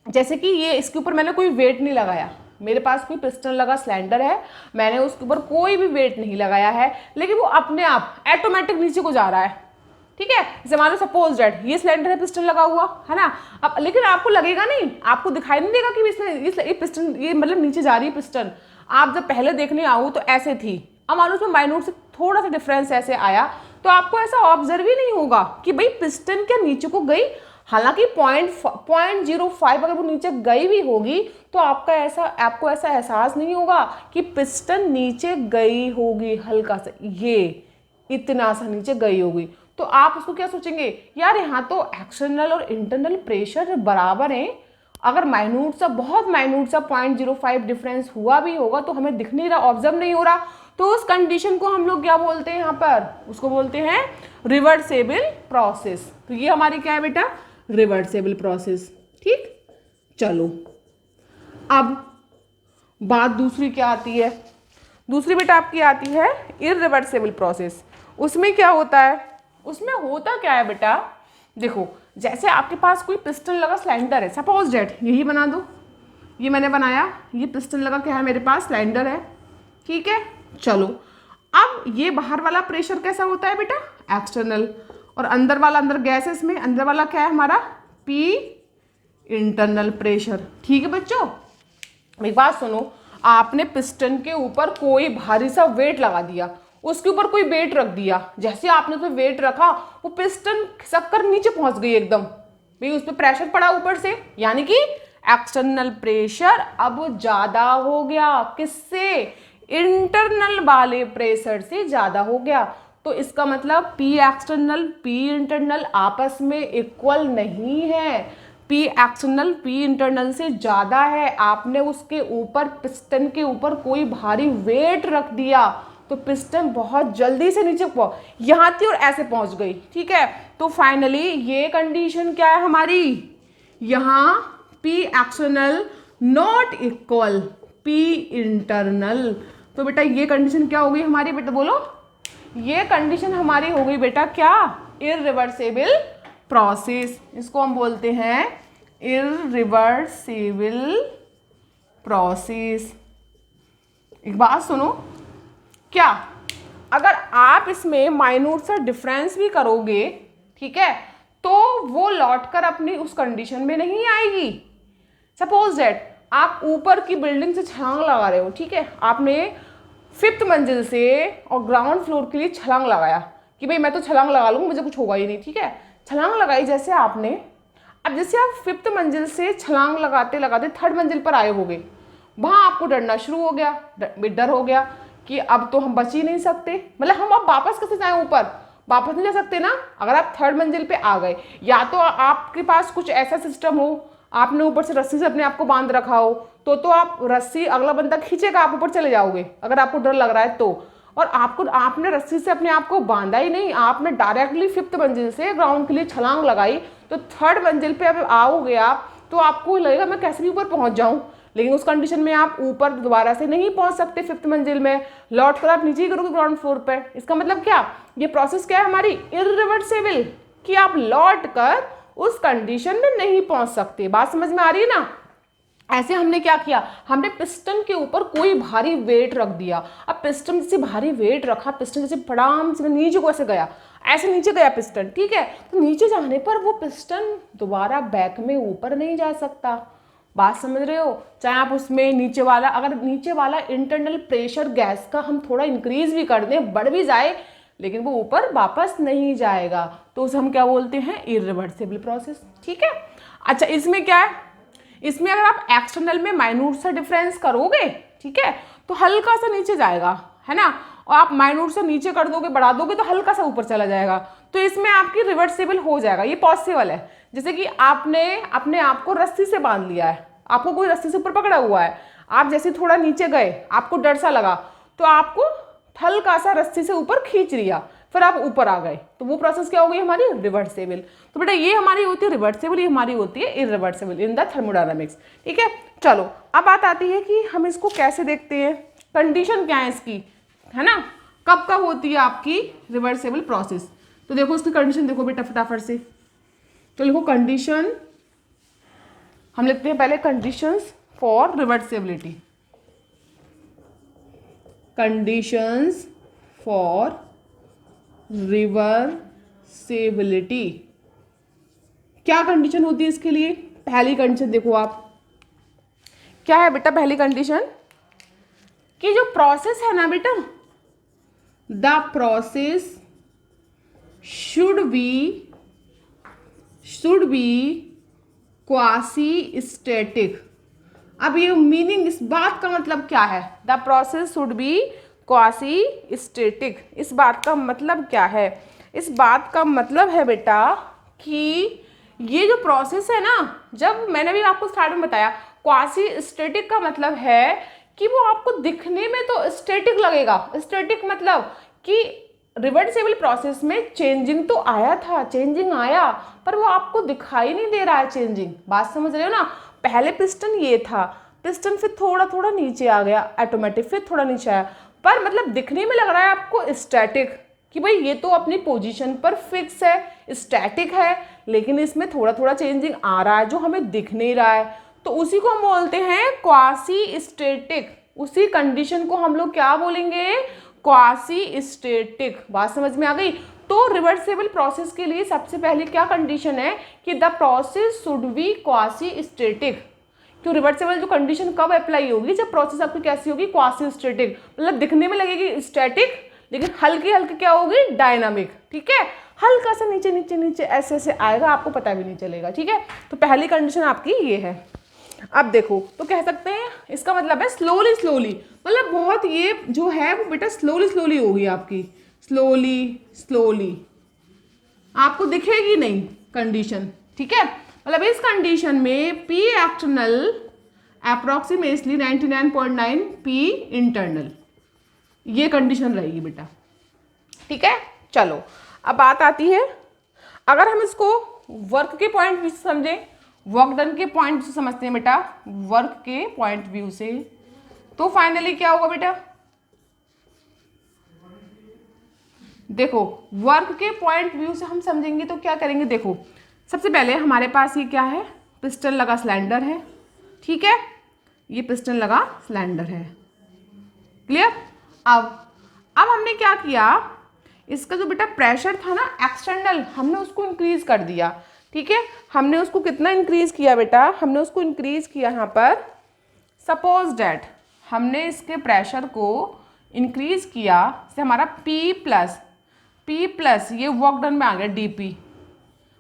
Speaker 1: जैसे कि ये इसके ऊपर मैंने कोई वेट नहीं लगाया, मेरे पास कोई पिस्टन लगा सिलेंडर है, मैंने उसके ऊपर कोई भी वेट नहीं लगाया है, लेकिन वो अपने आप ऑटोमेटिक नीचे को जा रहा है, ठीक है। जैसे मान लो सपोज डेट ये सिलेंडर है, पिस्टन लगा हुआ है ना, अब लेकिन आपको लगेगा नहीं, आपको दिखाई नहीं देगा कि ये पिस्टन ये मतलब नीचे जा रही है पिस्टन। आप जब पहले देखने आओ तो ऐसे थी, अब मान लो उसमें माइन्यूट से थोड़ा सा डिफरेंस ऐसे आया, तो आपको ऐसा ऑब्जर्व ही नहीं होगा कि भाई पिस्टन क्या नीचे को गई। हालांकि 0.05 अगर वो नीचे गई भी होगी तो आपको ऐसा एहसास नहीं होगा कि पिस्टन नीचे गई होगी, हल्का सा ये इतना सा नीचे गई होगी। तो आप उसको क्या सोचेंगे, यार यहाँ तो एक्सटर्नल और इंटरनल प्रेशर बराबर हैं, अगर माइन्यूट सा बहुत माइन्यूट सा 0.05 डिफरेंस हुआ भी होगा तो हमें दिख नहीं रहा, ऑब्जर्व नहीं हो रहा, तो उस कंडीशन को हम लोग क्या बोलते हैं यहाँ पर, उसको बोलते हैं रिवर्सिबल प्रोसेस। तो ये हमारी क्या है बेटा, रिवर्सिबल प्रोसेस, ठीक। चलो अब बात दूसरी क्या आती है, दूसरी बेटा आपकी आती है इररिवर्सिबल प्रोसेस। उसमें क्या होता है, उसमें होता क्या है बेटा, देखो जैसे आपके पास कोई पिस्टन लगा सिलेंडर है, सपोज डेट यही बना दो, ये मैंने बनाया, ये पिस्टन लगा क्या है मेरे पास सिलेंडर है, ठीक है। चलो अब ये बाहर वाला प्रेशर कैसा होता है बेटा, एक्सटर्नल, और अंदर वाला, अंदर गैसेस में अंदर वाला क्या है हमारा, पी इंटरनल प्रेशर, ठीक है बच्चों। एक बात सुनो, आपने पिस्टन के ऊपर कोई भारी सा वेट लगा दिया, उसके ऊपर कोई वेट रख दिया, जैसे आपने उस पर वेट रखा वो पिस्टन खिसक कर नीचे पहुंच गई एकदम, भाई उस पर प्रेशर पड़ा ऊपर से, यानी कि एक्सटर्नल प्रेशर अब ज़्यादा हो गया, किससे? इंटरनल वाले प्रेशर से ज़्यादा हो गया। तो इसका मतलब P एक्सटर्नल P इंटरनल आपस में इक्वल नहीं है, P एक्सटर्नल P इंटरनल से ज़्यादा है। आपने उसके ऊपर, पिस्टन के ऊपर कोई भारी वेट रख दिया तो पिस्टन बहुत जल्दी से नीचे यहाँ थी और ऐसे पहुँच गई, ठीक है। तो फाइनली ये कंडीशन क्या है हमारी, यहाँ P external not equal P internal. तो बेटा ये कंडीशन क्या हो गई हमारी, बेटा बोलो, ये कंडीशन हमारी हो गई बेटा क्या, इररिवर्सिबल प्रोसेस। इसको हम बोलते हैं इररिवर्सिबल प्रोसेस। एक बात सुनो, क्या अगर आप इसमें माइन्यूट सा डिफरेंस भी करोगे, ठीक है, तो वो लौट कर अपनी उस कंडीशन में नहीं आएगी। सपोज दैट आप ऊपर की बिल्डिंग से छलांग लगा रहे हो, ठीक है, आपने 5th मंजिल से और ग्राउंड फ्लोर के लिए छलांग लगाया कि भाई मैं तो छलांग लगा लूँगा, मुझे कुछ होगा ही नहीं, ठीक है, छलांग लगाई जैसे आपने। अब जैसे आप 5th मंजिल से छलांग लगाते लगाते 3rd मंजिल पर आए होगे, वहाँ आपको डरना शुरू हो गया, डर हो गया कि अब तो हम बच ही नहीं सकते, मतलब हम अब वापस कैसे जाएं ऊपर, वापस नहीं जा सकते ना। अगर आप 3rd मंजिल पे आ गए, या तो आपके पास कुछ ऐसा सिस्टम हो, आपने ऊपर से रस्सी से अपने आप को बांध रखा हो, तो आप रस्सी अगला बंदा खींचेगा, आप ऊपर चले जाओगे अगर आपको डर लग रहा है तो। और आपने रस्सी से अपने आप को बांधा ही नहीं, आपने डायरेक्टली 5th मंजिल से ग्राउंड के लिए छलांग लगाई, तो 3rd मंजिल पे अब आओगे आप, तो आपको लगेगा मैं कैसे भी ऊपर पहुंच जाऊं, लेकिन उस कंडीशन में आप ऊपर दोबारा से नहीं पहुंच सकते 5th मंजिल में, लौट कर आप नीचे ही करोगे ग्राउंड फ्लोर पे। इसका मतलब क्या, ये प्रोसेस क्या है हमारी, इररिवर्सिबल, कि आप लौट कर उस कंडीशन में नहीं पहुंच सकते। बात समझ में आ रही है ना। ऐसे हमने क्या किया, हमने पिस्टन के ऊपर कोई भारी वेट रख दिया। अब पिस्टन जैसे भारी वेट रखा, पिस्टन जैसे फटाम से नीचे को ऐसे गया, ऐसे नीचे गया पिस्टन, ठीक है, तो नीचे जाने पर वो पिस्टन दोबारा बैक में ऊपर नहीं जा सकता। बात समझ रहे हो, चाहे आप उसमें नीचे वाला, अगर नीचे वाला इंटरनल प्रेशर गैस का हम थोड़ा इंक्रीज भी कर दें, बढ़ भी जाए, लेकिन वो ऊपर वापस नहीं जाएगा, तो उसे हम क्या बोलते हैं, इररिवर्सिबल प्रोसेस, ठीक है। अच्छा, इसमें क्या है, इसमें अगर आप एक्सटर्नल में माइन्यूट सा डिफरेंस करोगे, ठीक है, तो हल्का सा नीचे जाएगा, है ना, और आप माइन्यूट से नीचे कर दोगे, बढ़ा दोगे, तो हल्का सा ऊपर चला जाएगा, तो इसमें आपकी रिवर्सिबल हो जाएगा, ये पॉसिबल है। जैसे कि आपने अपने आप को रस्सी से बांध लिया है, आपको कोई रस्सी से ऊपर पकड़ा हुआ है, आप जैसे थोड़ा नीचे गए, आपको डर सा लगा, तो आपको हल्का सा रस्सी से ऊपर खींच लिया, फिर आप ऊपर आ गए, तो वो प्रोसेस क्या हो गई हमारी, रिवर्सिबल। तो बेटा ये हमारी होती है रिवर्सिबल, ये हमारी होती है इररिवर्सिबल इन द थर्मोडायनामिक्स, ठीक है। चलो अब बात आती है कि हम इसको कैसे देखते हैं, कंडीशन क्या है इसकी, है ना, कब कब होती है आपकी रिवर्सिबल प्रोसेस। तो देखो इसकी कंडीशन देखो बेटा फटाफट से, तो लिखो कंडीशन, हम लिखते हैं पहले conditions for reversibility, conditions for reversibility. क्या कंडीशन होती है इसके लिए, पहली कंडीशन देखो आप, क्या है बेटा पहली कंडीशन, कि जो प्रोसेस है ना बेटा, the process should be quasi static. अब ये मीनिंग, इस बात का मतलब क्या है, the process should be quasi static, इस बात का मतलब क्या है, इस बात का मतलब है बेटा कि ये जो प्रोसेस है ना, जब मैंने भी आपको स्टार्ट में बताया, क्वासी स्टैटिक का मतलब है कि वो आपको दिखने में तो स्टैटिक लगेगा, स्टैटिक मतलब कि रिवर्सिबल प्रोसेस में चेंजिंग तो आया था, चेंजिंग आया, पर वो आपको दिखाई नहीं दे रहा है चेंजिंग। बात समझ रहे हो ना, पहले पिस्टन ये था, पिस्टन फिर थोड़ा थोड़ा नीचे आ गया ऑटोमेटिक, फिर थोड़ा नीचे आया, पर मतलब दिखने में लग रहा है आपको स्टैटिक, कि भाई ये तो अपनी पोजीशन पर फिक्स है, स्टैटिक है, लेकिन इसमें थोड़ा थोड़ा चेंजिंग आ रहा है जो हमें दिख नहीं रहा है, तो उसी को हम बोलते हैं क्वासी स्टैटिक। उसी कंडीशन को हम लोग क्या बोलेंगे, क्वासी स्टैटिक। बात समझ में आ गई। तो रिवर्सिबल प्रोसेस के लिए सबसे पहले क्या कंडीशन है कि the process should be quasi static. तो रिवर्सिबल जो कंडीशन कब अप्लाई होगी, जब प्रोसेस आपकी कैसी होगी, क्वासी स्टैटिक, मतलब दिखने में लगेगी स्टैटिक, लेकिन हल्की हल्की क्या होगी, डायनामिक, ठीक है, हल्का सा नीचे नीचे नीचे ऐसे ऐसे आएगा, आपको पता भी नहीं चलेगा, ठीक है। तो पहली कंडीशन आपकी ये है। अब देखो तो कह सकते हैं इसका मतलब है स्लोली स्लोली, मतलब बहुत ये जो है वो बेटा स्लोली स्लोली होगी आपकी, स्लोली स्लोली, आपको दिखेगी नहीं कंडीशन, ठीक है। मतलब इस कंडीशन में P external approximately 99.9 P internal, ये कंडीशन रहेगी बेटा, ठीक है। चलो अब बात आती है, अगर हम इसको वर्क के पॉइंट व्यू से समझें, वर्क डन के पॉइंट से समझते हैं बेटा, वर्क के पॉइंट व्यू से, तो फाइनली क्या होगा बेटा, देखो वर्क के पॉइंट व्यू से हम समझेंगे तो क्या करेंगे, देखो सबसे पहले हमारे पास ये क्या है, पिस्टन लगा सिलेंडर है, ठीक है, ये पिस्टन लगा सिलेंडर है, क्लियर। अब हमने क्या किया, इसका जो बेटा प्रेशर था ना एक्सटर्नल, हमने उसको इंक्रीज कर दिया, ठीक है। हमने उसको कितना इंक्रीज किया बेटा, हमने उसको इंक्रीज किया यहाँ पर, सपोज डैट हमने इसके प्रेशर को इंक्रीज किया से हमारा P प्लस ये वर्क डन में आ गया DP,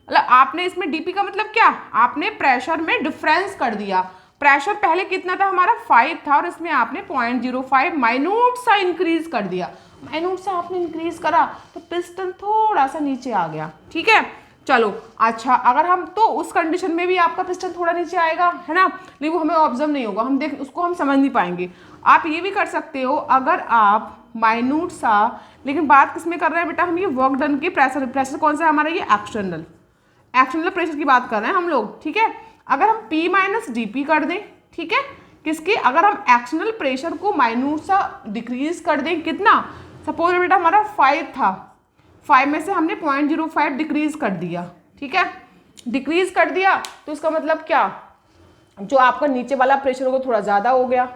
Speaker 1: मतलब आपने इसमें DP का मतलब क्या, आपने प्रेशर में डिफरेंस कर दिया। प्रेशर पहले कितना था हमारा 5 था और इसमें आपने 0.05 माइन्यूट सा इंक्रीज कर दिया, माइन्यूट सा आपने इंक्रीज करा तो पिस्टन थोड़ा सा नीचे आ गया, ठीक है। चलो अच्छा, अगर हम तो उस कंडीशन में भी आपका पिस्टन थोड़ा नीचे आएगा, है ना, लेकिन वो हमें ऑब्जर्व नहीं होगा, हम देख उसको हम समझ नहीं पाएंगे। आप ये भी कर सकते हो, अगर आप माइन्यूट सा, लेकिन बात किस में कर रहे हैं बेटा, हम ये वर्क डन के प्रेशर कौन सा है हमारा, ये एक्सटर्नल प्रेशर की बात कर रहे हैं हम लोग, ठीक है। अगर हम P माइनस DP कर दें, ठीक है, किसके, अगर हम एक्सटर्नल प्रेशर को माइन्यूट सा डिक्रीज कर दें, कितना, सपोज बेटा हमारा 5 था, 5 में से हमने 0.05 डिक्रीज कर दिया, ठीक है, डिक्रीज कर दिया तो इसका मतलब क्या, जो आपका नीचे वाला प्रेशर होगा थोड़ा ज़्यादा हो गया,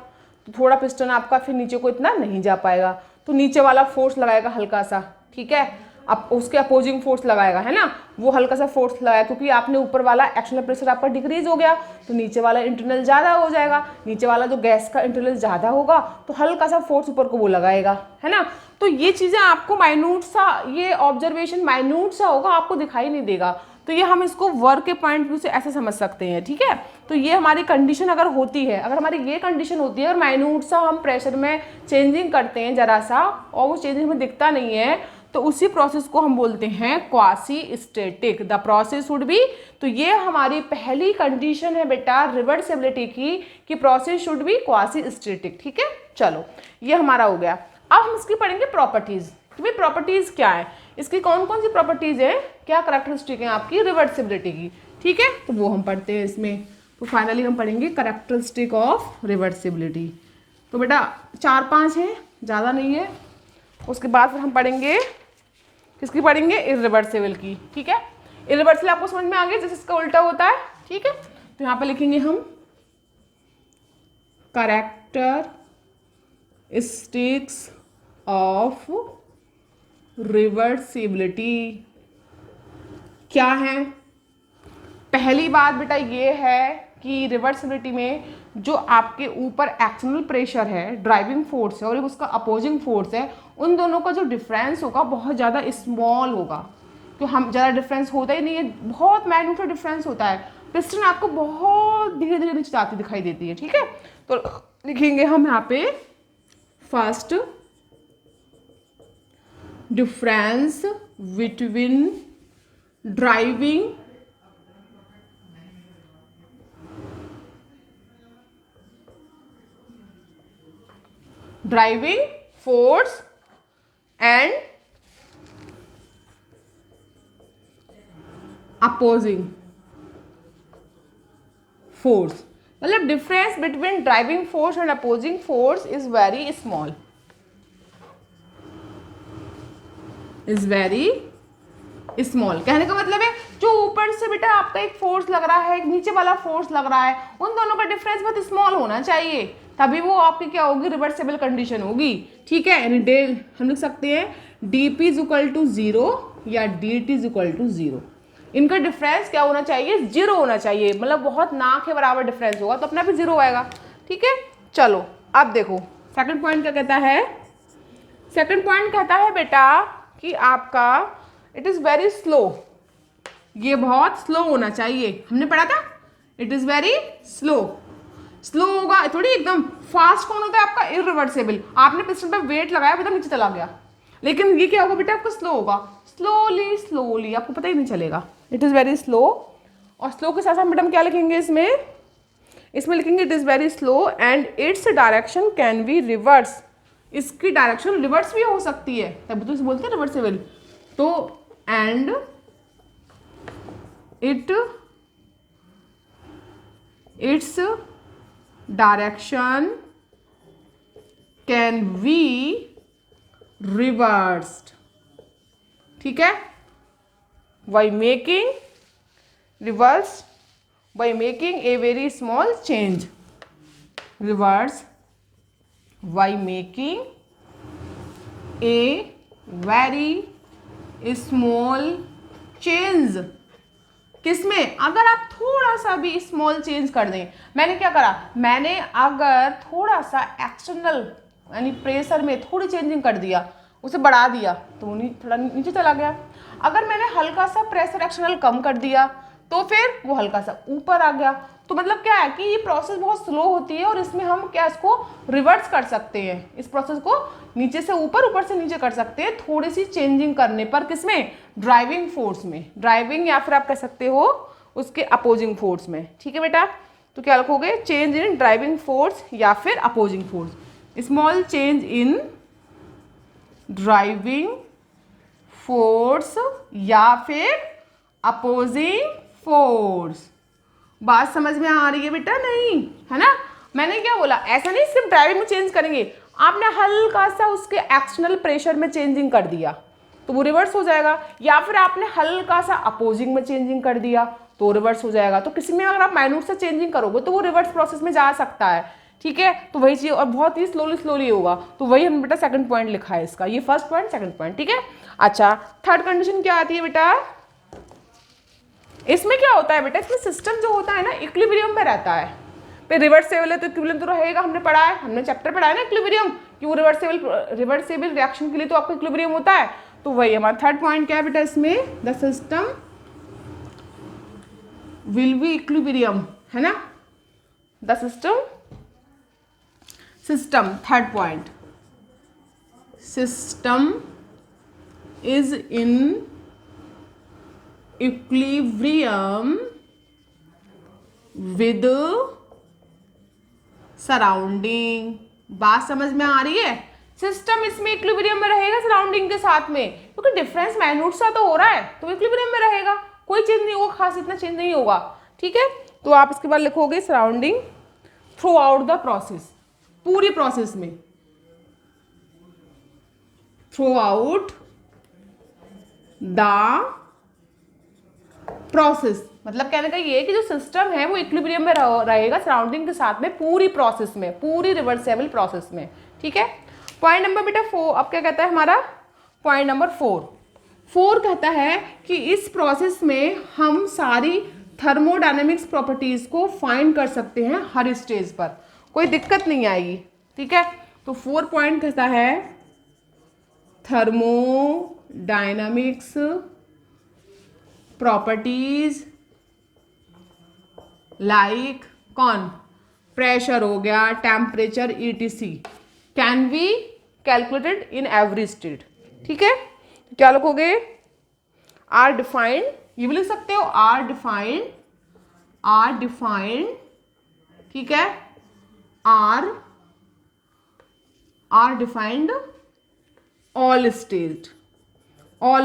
Speaker 1: तो थोड़ा पिस्टन आपका फिर नीचे को इतना नहीं जा पाएगा, तो नीचे वाला फोर्स लगाएगा हल्का सा, ठीक है, अब उसके अपोजिंग फोर्स लगाएगा, है ना, वो हल्का सा फोर्स लगाएगा, क्योंकि आपने ऊपर वाला एक्सटर्नल प्रेशर आपका डिक्रीज हो गया तो नीचे वाला इंटरनल ज़्यादा हो जाएगा, नीचे वाला जो गैस का इंटरनल ज़्यादा होगा तो हल्का सा फोर्स ऊपर को वो लगाएगा, है ना। तो ये चीज़ें आपको माइन्यूट सा, ये ऑब्जर्वेशन माइन्यूट सा होगा, आपको दिखाई नहीं देगा, तो ये हम इसको वर्क के पॉइंट व्यू से ऐसे समझ सकते हैं, ठीक है। तो ये हमारी कंडीशन अगर होती है, अगर हमारी ये कंडीशन होती है और माइन्यूट सा हम प्रेशर में चेंजिंग करते हैं जरा सा और वो चेंजिंग हमें दिखता नहीं है, तो उसी प्रोसेस को हम बोलते हैं quasi static, the process would be. तो ये हमारी पहली कंडीशन है बेटा रिवर्सिबिलिटी की, कि process should be quasi static, ठीक है। चलो ये हमारा हो गया। अब हम इसकी पढ़ेंगे प्रॉपर्टीज, कि भाई प्रॉपर्टीज क्या है, इसकी कौन कौन सी प्रॉपर्टीज है, क्या करैक्टरिस्टिक है आपकी रिवर्सिबिलिटी की, ठीक है, तो वो हम पढ़ते हैं इसमें। तो फाइनली हम पढ़ेंगे करैक्टरिस्टिक ऑफ रिवर्सिबिलिटी। तो बेटा 4-5 है, ज़्यादा नहीं है। उसके बाद फिर हम पढ़ेंगे, किसकी पढ़ेंगे, इरिवर्सिबल की, ठीक है। इरिवर्सिबल आपको समझ में आ गया, जैसे इसका उल्टा होता है, ठीक है। तो यहाँ पे लिखेंगे हम करैक्टरिस्टिक्स ऑफ रिवर्सिबिलिटी क्या है। पहली बात बेटा ये है कि रिवर्सिबिलिटी में जो आपके ऊपर एक्सटर्नल प्रेशर है, ड्राइविंग फोर्स है, और एक उसका अपोजिंग फोर्स है, उन दोनों का जो डिफरेंस होगा बहुत ज़्यादा स्मॉल होगा, क्यों हम ज़्यादा डिफरेंस होता ही नहीं है, बहुत मैग्नीट्यूड डिफरेंस होता है, पिस्टन आपको बहुत धीरे धीरे नीचे जाती दिखाई देती है, ठीक है। तो लिखेंगे हम यहाँ पे first, difference between driving force and opposing force, मतलब difference between driving force and opposing force is very small, कहने का मतलब है जो ऊपर से बेटा आपका एक फोर्स लग रहा है, एक नीचे वाला फोर्स लग रहा है, उन दोनों का डिफरेंस बहुत स्मॉल होना चाहिए, तभी वो आपकी क्या होगी, रिवर्सिबल कंडीशन होगी, ठीक है। यानी हम लिख सकते हैं dp इज इक्वल टू 0 या dt इज इक्वल टू 0, इनका डिफरेंस क्या होना चाहिए, 0 होना चाहिए, मतलब बहुत ना के बराबर डिफरेंस होगा तो अपना भी 0 आएगा, ठीक है। चलो अब देखो सेकंड पॉइंट क्या कहता है, सेकंड पॉइंट कहता है बेटा कि आपका इट इज़ वेरी स्लो, ये बहुत स्लो होना चाहिए, हमने पढ़ा था it is very slow, slow होगा थोड़ी एकदम। फास्ट कौन होता है आपका? इरिवर्सिबल। आपने पिस्टन पे वेट लगाया एकदम नीचे चला गया, लेकिन ये क्या होगा बेटा आपका? स्लो होगा, स्लोली स्लोली, आपको पता ही नहीं चलेगा। It is very slow. और स्लो के साथ साथ मैडम क्या लिखेंगे इसमें? इसमें लिखेंगे it is very slow and its direction can be reverse. इसकी डायरेक्शन रिवर्स भी हो सकती है, तब तो इसे बोलते हैं रिवर्सिबल। तो and its direction can be reversed. ठीक है, by making reverse, by making a very small change. Reverse by making a very small change. किसमें? अगर आप थोड़ा सा भी स्मॉल चेंज कर दें। मैंने क्या करा? मैंने अगर थोड़ा सा एक्सटर्नल यानी प्रेशर में थोड़ी चेंजिंग कर दिया, उसे बढ़ा दिया, तो वो थोड़ा नीचे चला गया। अगर मैंने हल्का सा प्रेशर एक्सटर्नल कम कर दिया, तो फिर वो हल्का सा ऊपर आ गया। तो मतलब क्या है कि ये प्रोसेस बहुत स्लो होती है और इसमें हम क्या इसको रिवर्स कर सकते हैं। इस प्रोसेस को नीचे से ऊपर, ऊपर से नीचे कर सकते हैं थोड़ी सी चेंजिंग करने पर। किसमें? ड्राइविंग फोर्स में। ड्राइविंग या फिर आप कह सकते हो उसके अपोजिंग फोर्स में। ठीक है बेटा, तो क्या लिखोगे? चेंज इन ड्राइविंग फोर्स या फिर opposing force. Small change in driving force या फिर अपोजिंग फोर्स। बात समझ में आ रही है बेटा? नहीं है ना? मैंने क्या बोला? ऐसा नहीं सिर्फ ड्राइविंग में चेंज करेंगे, आपने हल्का सा उसके एक्सटर्नल प्रेशर में चेंजिंग कर दिया तो वो रिवर्स हो जाएगा, या फिर आपने हल्का सा अपोजिंग में चेंजिंग कर दिया तो रिवर्स हो जाएगा। तो किसी में अगर आप माइन्यूट से चेंजिंग करोगे तो वो रिवर्स प्रोसेस में जा सकता है। ठीक है, तो वही चीज, और बहुत ही स्लोली स्लोली होगा। तो वही हमने बेटा सेकंड पॉइंट लिखा है इसका। ये फर्स्ट पॉइंट, सेकंड पॉइंट। ठीक है, अच्छा थर्ड कंडीशन क्या आती है बेटा? इसमें क्या होता है बेटा? इसमें सिस्टम जो होता है ना इक्विलिब्रियम में रहता है। फिर रिवर्सेबल है तो इक्विलिब्रियम तो रहेगा, हमने पढ़ा है, हमने चैप्टर पढ़ा है ना इक्विलिब्रियम, कि वो रिवर्सेबल रिएक्शन के लिए तो आपको इक्विलिब्रियम होता है। तो वही हमारा थर्ड पॉइंट क्या है बेटा इसमें? The system will be equilibrium, है ना? The system third point, system is in equilibrium with surrounding. बात समझ में आ रही है? सिस्टम इसमें इक्विलिब्रियम में रहेगा सराउंडिंग के साथ में, क्योंकि डिफरेंस माइन्यूट सा तो हो रहा है तो इक्विलिब्रियम में रहेगा, कोई चेंज नहीं होगा, खास इतना चेंज नहीं होगा। ठीक है, तो आप इसके बाद लिखोगे surrounding through out the process, पूरी प्रोसेस में, थ्रू आउट द प्रोसेस। मतलब कहने का ये है कि जो सिस्टम है वो इक्विलिब्रियम में रहेगा सराउंडिंग के साथ में पूरी प्रोसेस में, पूरी रिवर्सेबल प्रोसेस में। ठीक है, पॉइंट नंबर बेटा 4 अब क्या कहता है हमारा? पॉइंट नंबर 4 कहता है कि इस प्रोसेस में हम सारी थर्मोडायनेमिक्स प्रॉपर्टीज को फाइंड कर सकते हैं हर स्टेज पर, कोई दिक्कत नहीं आएगी। ठीक है, तो 4 पॉइंट कहता है थर्मोडायनेमिक्स प्रॉपर्टीज लाइक कौन? प्रेशर हो गया, temperature, etc can be calculated in every state. ठीक है, क्या लिखोगे? आर डिफाइंड, ये भी लिख सकते हो आर डिफाइंड। ठीक है, are defined all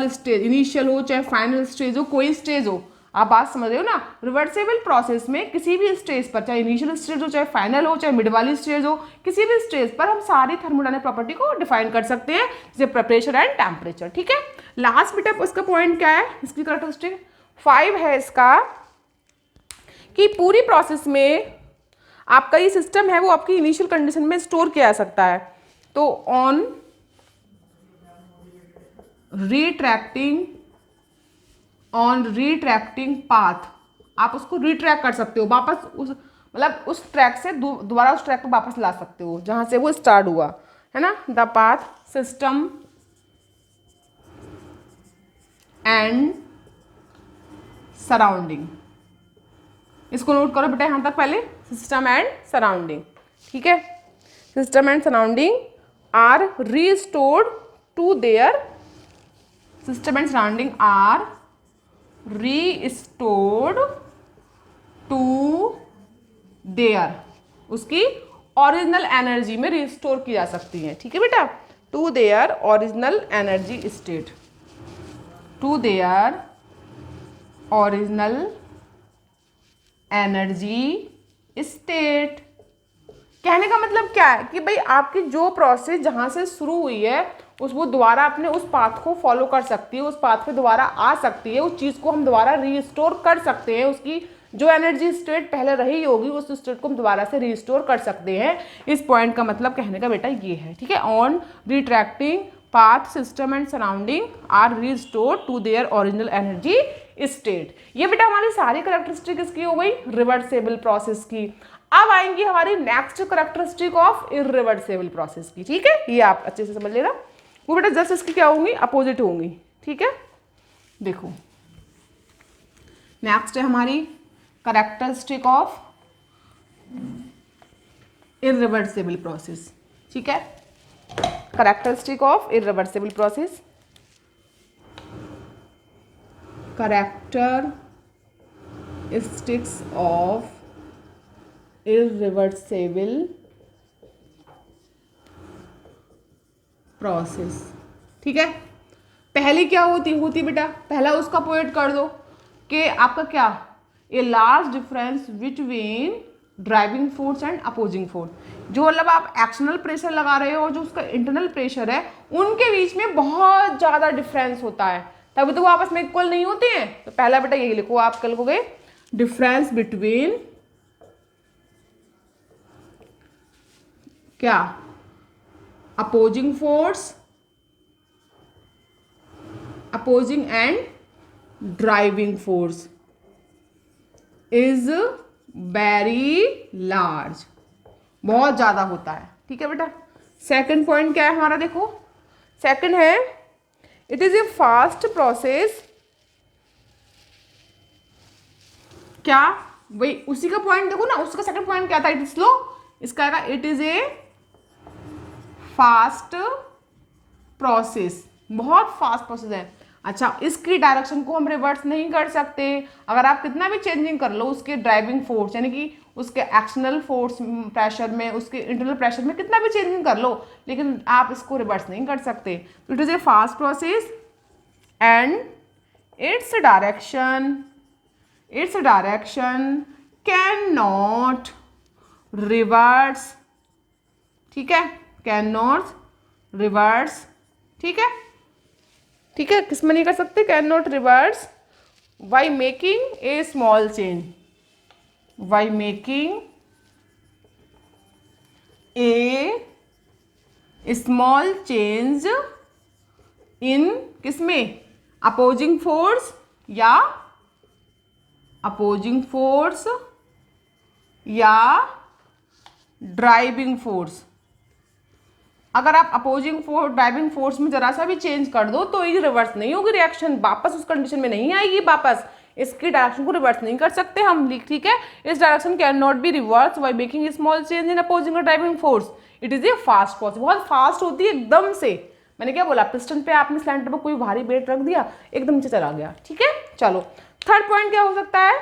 Speaker 1: stage initial हो चाहे फाइनल स्टेज हो, कोई स्टेज हो, आप बात समझ रहे हो ना? रिवर्सेबल प्रोसेस में किसी भी स्टेज पर, चाहे इनिशियल स्टेज हो चाहे फाइनल हो चाहे मिड वाली स्टेज हो, किसी भी स्टेज पर हम सारी थर्मोडायनेमिक प्रॉपर्टी को डिफाइन कर सकते हैं, जैसे प्रेशर एंड टेम्परेचर। ठीक है, लास्ट बेटा इसका पॉइंट क्या है? इसकी कैरेक्टरिस्टिक 5 है इसका, कि पूरी प्रोसेस में आपका ये सिस्टम है वो आपकी इनिशियल कंडीशन में स्टोर किया जा सकता है। तो ऑन रिट्रैक्टिंग पाथ आप उसको रिट्रैक कर सकते हो वापस, उस मतलब उस ट्रैक से दोबारा उस ट्रैक पर वापस ला सकते हो जहां से वो स्टार्ट हुआ, है ना? The path system and surrounding इसको नोट करो बेटा यहाँ तक पहले, सिस्टम एंड सराउंडिंग, ठीक है। System and surrounding are restored to their, system and surrounding are restored to their, उसकी ओरिजिनल एनर्जी में रिस्टोर की जा सकती है, ठीक है बेटा, to their original energy state, to their original energy state. कहने का मतलब क्या है कि भाई आपकी जो प्रोसेस जहाँ से शुरू हुई है वो दोबारा अपने उस पाथ को फॉलो कर सकती है, उस पाथ पे दोबारा आ सकती है, उस चीज़ को हम दोबारा रीस्टोर कर सकते हैं, उसकी जो एनर्जी स्टेट पहले रही होगी उस स्टेट को हम दोबारा से रीस्टोर कर सकते हैं। इस पॉइंट का मतलब कहने का बेटा ये है, ठीक है। On retracting path system and surrounding are restore to their original energy state. ये बेटा हमारी सारी कैरेक्टरिस्टिक इसकी हो गई रिवर्सेबल प्रोसेस की। अब आएंगी हमारी next characteristic of irreversible process की, ठीक है। ये आप अच्छे से समझ लेना, वो बेटा जस्ट इसकी क्या होंगी, अपोजिट होंगी, ठीक है। देखो नेक्स्ट है हमारी कैरेक्टरिस्टिक ऑफ इरिवर्सेबल प्रोसेस, ठीक है। Characteristic of irreversible process, characteristics of irreversible process, ठीक है। पहली क्या होती बेटा, पहला उसका पॉइंट कर दो कि आपका क्या, a large difference between driving force and opposing force, जो मतलब आप एक्सटर्नल प्रेशर लगा रहे हो और जो उसका इंटरनल प्रेशर है उनके बीच में बहुत ज़्यादा डिफरेंस होता है, तभी तो वो आपस में इक्वल नहीं होते हैं। तो पहला बेटा यही लिखो, आप कल लिखोगे डिफरेंस बिटवीन क्या, opposing force, opposing and driving force is very large, बहुत ज्यादा होता है, ठीक है बेटा। सेकंड पॉइंट क्या है हमारा, देखो सेकंड है it is a fast process, क्या वही उसी का पॉइंट देखो ना, उसका सेकंड पॉइंट क्या था, इट इज स्लो, इसका आएगा it is a fast process, बहुत फास्ट प्रोसेस है। अच्छा, इसकी डायरेक्शन को हम रिवर्स नहीं कर सकते, अगर आप कितना भी चेंजिंग कर लो उसके ड्राइविंग फोर्स यानी कि उसके एक्सटर्नल फोर्स प्रेशर में, उसके इंटरनल प्रेशर में कितना भी चेंजिंग कर लो, लेकिन आप इसको रिवर्स नहीं कर सकते। It is a fast process and its direction can not reverse, ठीक है, कैन नॉट रिवर्स, ठीक है, ठीक है, किस में नहीं कर सकते, can not reverse by making a small change, by making a small change in किसमें, अपोजिंग फोर्स या ड्राइविंग फोर्स। अगर आप अपोजिंग फोर्स ड्राइविंग फोर्स में जरा सा भी चेंज कर दो तो ये रिवर्स नहीं होगी, रिएक्शन वापस उस कंडीशन में नहीं आएगी, वापस इसकी डायरेक्शन को रिवर्स नहीं कर सकते हम, ठीक है। इस direction can not be reverse by making small change in opposing driving force. It is a fast process, बहुत फास्ट होती है एकदम से। मैंने क्या बोला, पिस्टन पे आपने सिलेंडर पर कोई भारी वेट रख दिया, एकदम से चला गया, ठीक है। चलो थर्ड पॉइंट क्या हो सकता है,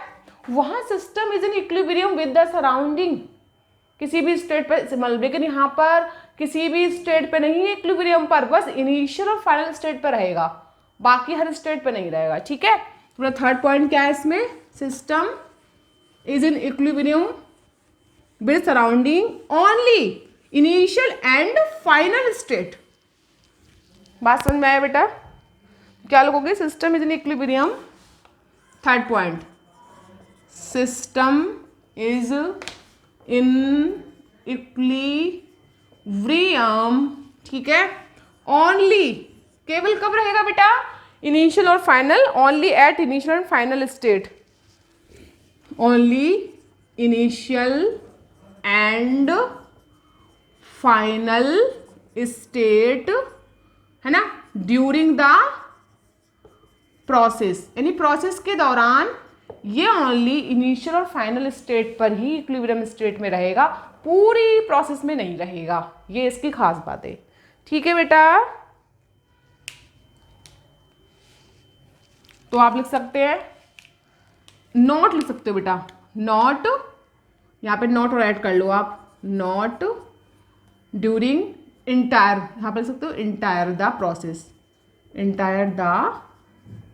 Speaker 1: वहां system is in equilibrium with the surrounding, किसी भी स्टेट पे, लेकिन यहाँ पर किसी भी स्टेट पे नहीं है इक्विलिब्रियम पर, बस इनिशियल और फाइनल स्टेट पे रहेगा, बाकी हर स्टेट पे नहीं रहेगा, ठीक है। तो थर्ड पॉइंट क्या है इसमें, system is in equilibrium with surrounding only initial and final state. बात समझ में आया बेटा, क्या लोगोगे, system is in equilibrium, third point system is in equilibrium, ठीक है, ओनली, केवल कब रहेगा बेटा, इनिशियल और final, only at initial and final state, only initial and final state, है ना, ड्यूरिंग द प्रोसेस, यानी प्रोसेस के दौरान ये ओनली इनिशियल और फाइनल स्टेट पर ही इक्विलिब्रियम स्टेट में रहेगा, पूरी प्रोसेस में नहीं रहेगा। ये इसकी खास बात है। ठीक है बेटा, तो आप लिख सकते हैं, नॉट लिख सकते हो बेटा, नॉट, यहाँ पे नॉट और ऐड कर लो आप, नॉट ड्यूरिंग इंटायर, यहाँ पे लिख सकते हो entire the process, entire the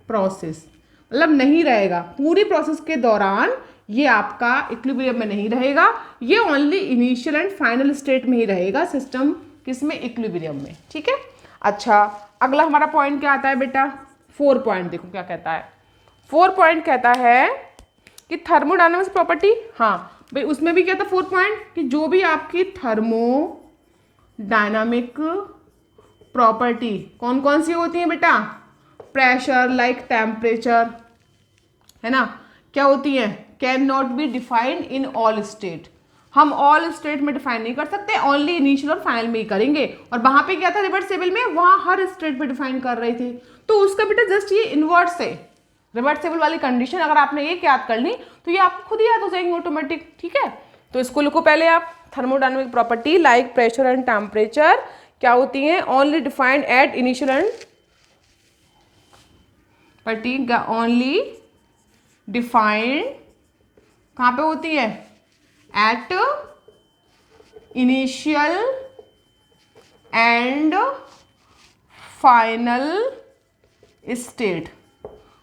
Speaker 1: process, मतलब नहीं रहेगा पूरी प्रोसेस के दौरान, ये आपका इक्विलिब्रियम में नहीं रहेगा, ये only initial and final state में ही रहेगा सिस्टम, किसमें, इक्विलिब्रियम में। ठीक है, अच्छा अगला हमारा पॉइंट क्या आता है बेटा, 4 पॉइंट देखो क्या कहता है। 4 पॉइंट कहता है कि थर्मोडायनामिक्स प्रॉपर्टी, हाँ भाई उसमें भी क्या था 4 पॉइंट, कि जो भी आपकी थर्मोडायनामिक प्रॉपर्टी कौन कौन सी होती है बेटा, प्रेशर लाइक टेम्परेचर, है ना, क्या होती है, can not be defined in all state, हम ऑल स्टेट में डिफाइन नहीं कर सकते, ओनली इनिशियल और फाइनल में ही करेंगे। और वहां पे क्या था रिवर्सिबल में, वहां हर स्टेट पे डिफाइन कर रहे थे, तो उसका बेटा जस्ट ये इनवर्स है, रिवर्सिबल वाली कंडीशन अगर आपने एक याद कर ली तो ये आपको खुद ही याद हो जाएंगे ऑटोमेटिक। ठीक है, तो इसको लिखो पहले आप, thermodynamic property like pressure and temperature क्या होती है, only defined at initial and only defined कहाँ पे होती है, eight initial and final state,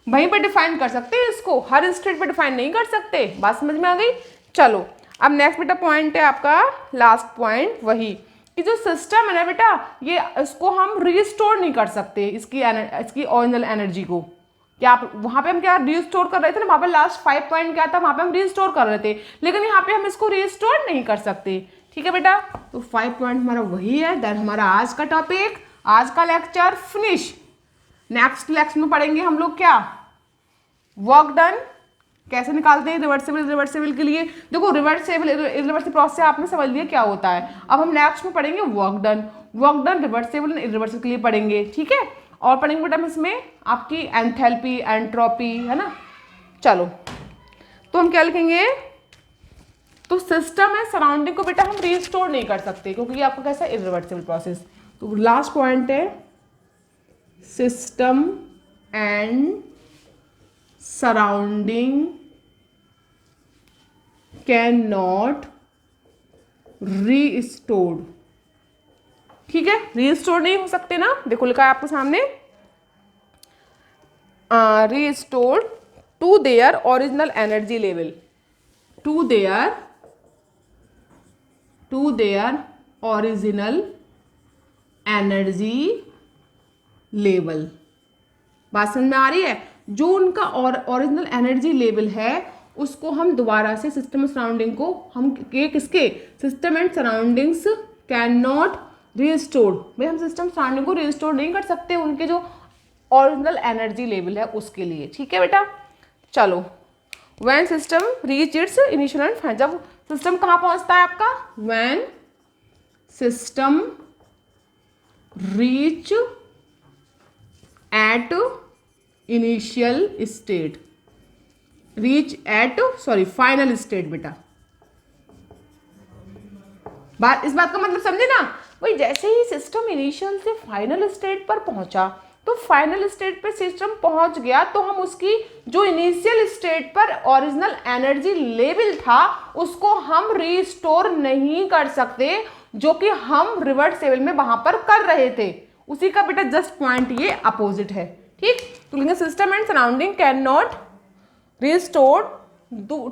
Speaker 1: वहीं पर डिफाइन कर सकते हैं इसको, हर स्टेट पे डिफाइन नहीं कर सकते। बात समझ में आ गई। चलो अब नेक्स्ट बेटा पॉइंट है आपका लास्ट पॉइंट, वही कि जो सिस्टम है ना बेटा, ये इसको हम रिस्टोर नहीं कर सकते, इसकी ओरिजिनल एनर्जी को। क्या आप वहां पे हम क्या रिस्टोर कर रहे थे ना, वहां पे लास्ट 5 पॉइंट क्या था, वहां पे हम रिस्टोर कर रहे थे, लेकिन यहाँ पे हम इसको रिस्टोर नहीं कर सकते। ठीक है बेटा, तो 5 पॉइंट हमारा वही है। देन हमारा आज का टॉपिक, आज का लेक्चर फिनिश। नेक्स्ट लेक्चर में पढ़ेंगे हम लोग क्या, वर्क डन कैसे निकालते हैं रिवर्सिबल के लिए। देखो रिवर्सिबल इरिवर्सिबल प्रोसेस आपने समझ लिया क्या होता है। अब हम नेक्स्ट में पढ़ेंगे वर्क डन रिवर्सिबल इरिवर्सिबल के लिए पढ़ेंगे। ठीक है, और पढ़ेंगे बेटा हम इसमें आपकी एंथैल्पी, एंट्रोपी, है ना। चलो तो हम क्या लिखेंगे, तो सिस्टम है सराउंडिंग को बेटा हम रिस्टोर नहीं कर सकते, क्योंकि ये आपका कैसा इरिवर्सिबल प्रोसेस। तो लास्ट पॉइंट है system and surrounding can not restored. ठीक है, रीस्टोर नहीं हो सकते ना, देखो लिखा है आपके सामने, restore to their original energy level, to their original energy level. बात समझ में आ रही है। जो उनका ओरिजिनल एनर्जी लेवल है उसको हम दोबारा से सिस्टम सराउंडिंग को हम किसके, system and surroundings can not restore, भाई हम सिस्टम सराउंडिंग को रिस्टोर नहीं कर सकते उनके जो ओरिजिनल एनर्जी लेवल है उसके लिए। ठीक है बेटा, चलो when system reach its initial and final, जब सिस्टम कहाँ पहुंचता है आपका, when system reach at initial state, reach at final state बेटा। इस बात का मतलब समझे ना, भाई जैसे ही सिस्टम इनिशियल से फाइनल स्टेट पर पहुंचा, तो फाइनल स्टेट पे सिस्टम पहुंच गया, तो हम उसकी जो इनिशियल स्टेट पर ओरिजिनल एनर्जी लेवल था उसको हम रीस्टोर नहीं कर सकते, जो कि हम रिवर्सिबल में वहां पर कर रहे थे। उसी का बेटा जस्ट पॉइंट ये अपोजिट है। ठीक, तो लिखेंगे system and surrounding can not restore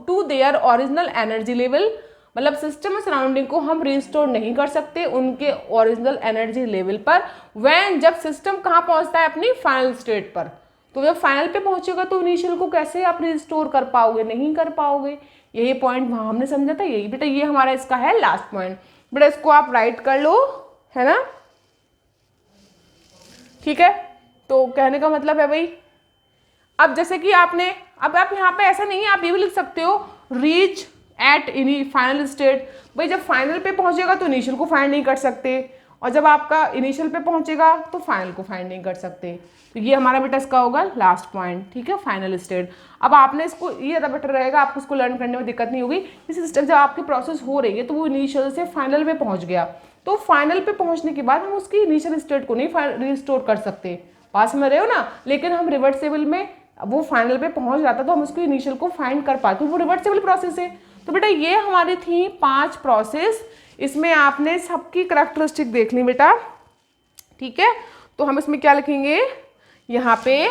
Speaker 1: to their original energy level, मतलब सिस्टम और सराउंडिंग को हम रिस्टोर नहीं कर सकते उनके ओरिजिनल एनर्जी लेवल पर, व्हेन जब सिस्टम कहाँ पहुंचता है अपनी फाइनल स्टेट पर। तो जब फाइनल पे पहुंचेगा तो इनिशियल को कैसे आप रिस्टोर कर पाओगे, नहीं कर पाओगे। यही पॉइंट वहां हमने समझा था, यही बेटा ये हमारा इसका है लास्ट पॉइंट। बेटा इसको आप राइट कर लो, है ना। ठीक है, तो कहने का मतलब है भाई, अब जैसे कि आपने, अब आप यहाँ पे ऐसा नहीं है, आप ये भी लिख सकते हो रीच एट इनी फाइनल स्टेट, भाई जब फाइनल पे पहुंचेगा तो इनिशियल को फाइंड नहीं कर सकते, और जब आपका इनिशियल पे पहुंचेगा तो फाइनल को फाइंड नहीं कर सकते। तो ये हमारा बेटा इसका होगा लास्ट पॉइंट, ठीक है, फाइनल स्टेट। अब आपने इसको ये ज़्यादा बेटर रहेगा, आपको इसको लर्न करने में दिक्कत नहीं होगी। इस स्टेप जब आपकी प्रोसेस हो रही है तो वो इनिशियल से फाइनल में पहुंच गया, तो फाइनल पे पहुंचने के बाद हम उसकी इनिशियल स्टेट को नहीं रिस्टोर कर सकते, पास में रहे हो ना। लेकिन हम रिवर्सिबल में वो फाइनल पे पहुंच जाता तो हम उसको इनिशियल को फाइंड कर पाते, वो रिवर्सिबल प्रोसेस है। तो बेटा ये हमारी थी 5 प्रोसेस, इसमें आपने सबकी करैक्टरिस्टिक देख ली बेटा, ठीक है। तो हम इसमें क्या लिखेंगे यहाँ पे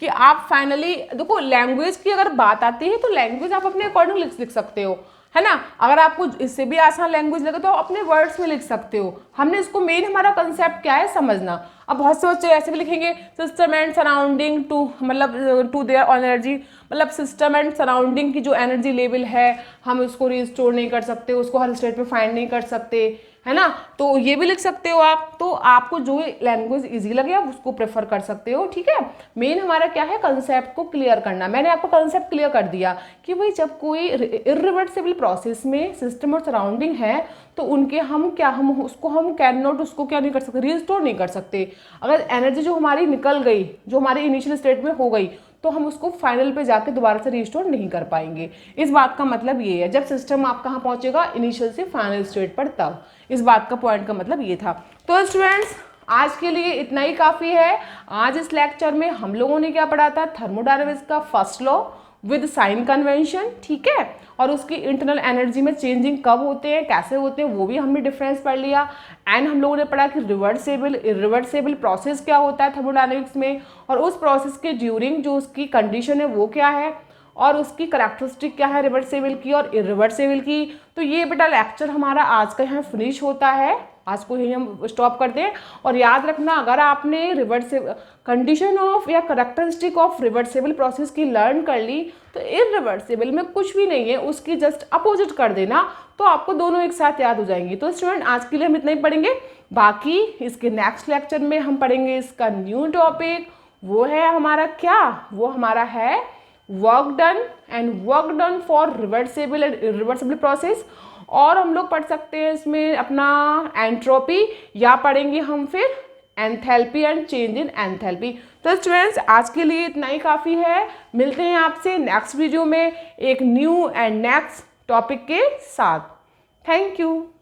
Speaker 1: कि आप फाइनली देखो, लैंग्वेज की अगर बात आती है तो लैंग्वेज आप अपने अकॉर्डिंग लिख सकते हो, है ना। अगर आपको इससे भी आसान लैंग्वेज लगे तो आप अपने वर्ड्स में लिख सकते हो। हमने इसको मेन हमारा कंसेप्ट क्या है समझना। अब बहुत से बच्चे ऐसे भी लिखेंगे सिस्टम एंड सराउंडिंग टू, मतलब टू देयर एनर्जी, मतलब सिस्टम एंड सराउंडिंग की जो एनर्जी लेवल है हम उसको रिस्टोर नहीं कर सकते, उसको हर स्टेट पे फाइंड नहीं कर सकते, है ना। तो ये भी लिख सकते हो आप। तो आपको जो लैंग्वेज इजी लगे आप उसको प्रेफर कर सकते हो, ठीक है। मेन हमारा क्या है, कंसेप्ट को क्लियर करना। मैंने आपको कंसेप्ट क्लियर कर दिया कि भाई जब कोई इरिवर्सिबल प्रोसेस में सिस्टम और सराउंडिंग है तो उनके हम उसको हम कैन नॉट, उसको क्या नहीं कर सकते, रिस्टोर नहीं कर सकते। अगर एनर्जी जो हमारी निकल गई, जो हमारी इनिशियल स्टेट में हो गई, तो हम उसको फाइनल पे जाके दोबारा से रिस्टोर नहीं कर पाएंगे। इस बात का मतलब ये है, जब सिस्टम आप कहाँ पहुंचेगा, इनिशियल से फाइनल स्टेट पर, तब। इस बात का पॉइंट का मतलब ये था। तो स्टूडेंट्स आज के लिए इतना ही काफ़ी है। आज इस लेक्चर में हम लोगों ने क्या पढ़ा था, थर्मोडायनामिक्स का first law with sign convention, ठीक है, और उसकी इंटरनल एनर्जी में चेंजिंग कब होते हैं, कैसे होते हैं, वो भी हमने डिफरेंस पढ़ लिया। एंड हम लोगों ने पढ़ा कि रिवर्सिबल इरिवर्सिबल प्रोसेस क्या होता है थर्मोडायनामिक्स में, और उस प्रोसेस के ड्यूरिंग जो उसकी कंडीशन है वो क्या है, और उसकी करैक्टरिस्टिक क्या है रिवर्सिबल की और इरिवर्सिबल की। तो ये बेटा लेक्चर हमारा आज का यहाँ फिनिश होता है। आज को यही हम स्टॉप करते हैं। और याद रखना, अगर आपने रिवर्सिबल कंडीशन ऑफ या करैक्टरिस्टिक ऑफ रिवर्सिबल प्रोसेस की लर्न कर ली तो इरिवर्सिबल में कुछ भी नहीं है, उसकी जस्ट अपोजिट कर देना, तो आपको दोनों एक साथ याद हो जाएंगी। तो स्टूडेंट आज के लिए हम इतना ही पढ़ेंगे। बाकी इसके नेक्स्ट लेक्चर में हम पढ़ेंगे इसका न्यू टॉपिक। वो है हमारा क्या, वो हमारा है work done and work done for reversible and irreversible process. और हम लोग पढ़ सकते हैं इसमें अपना एंट्रोपी, या पढ़ेंगे हम फिर enthalpy and change in enthalpy. तो स्टूडेंट्स आज के लिए इतना ही काफ़ी है। मिलते हैं आपसे नेक्स्ट वीडियो में एक न्यू एंड नेक्स्ट टॉपिक के साथ। Thank you.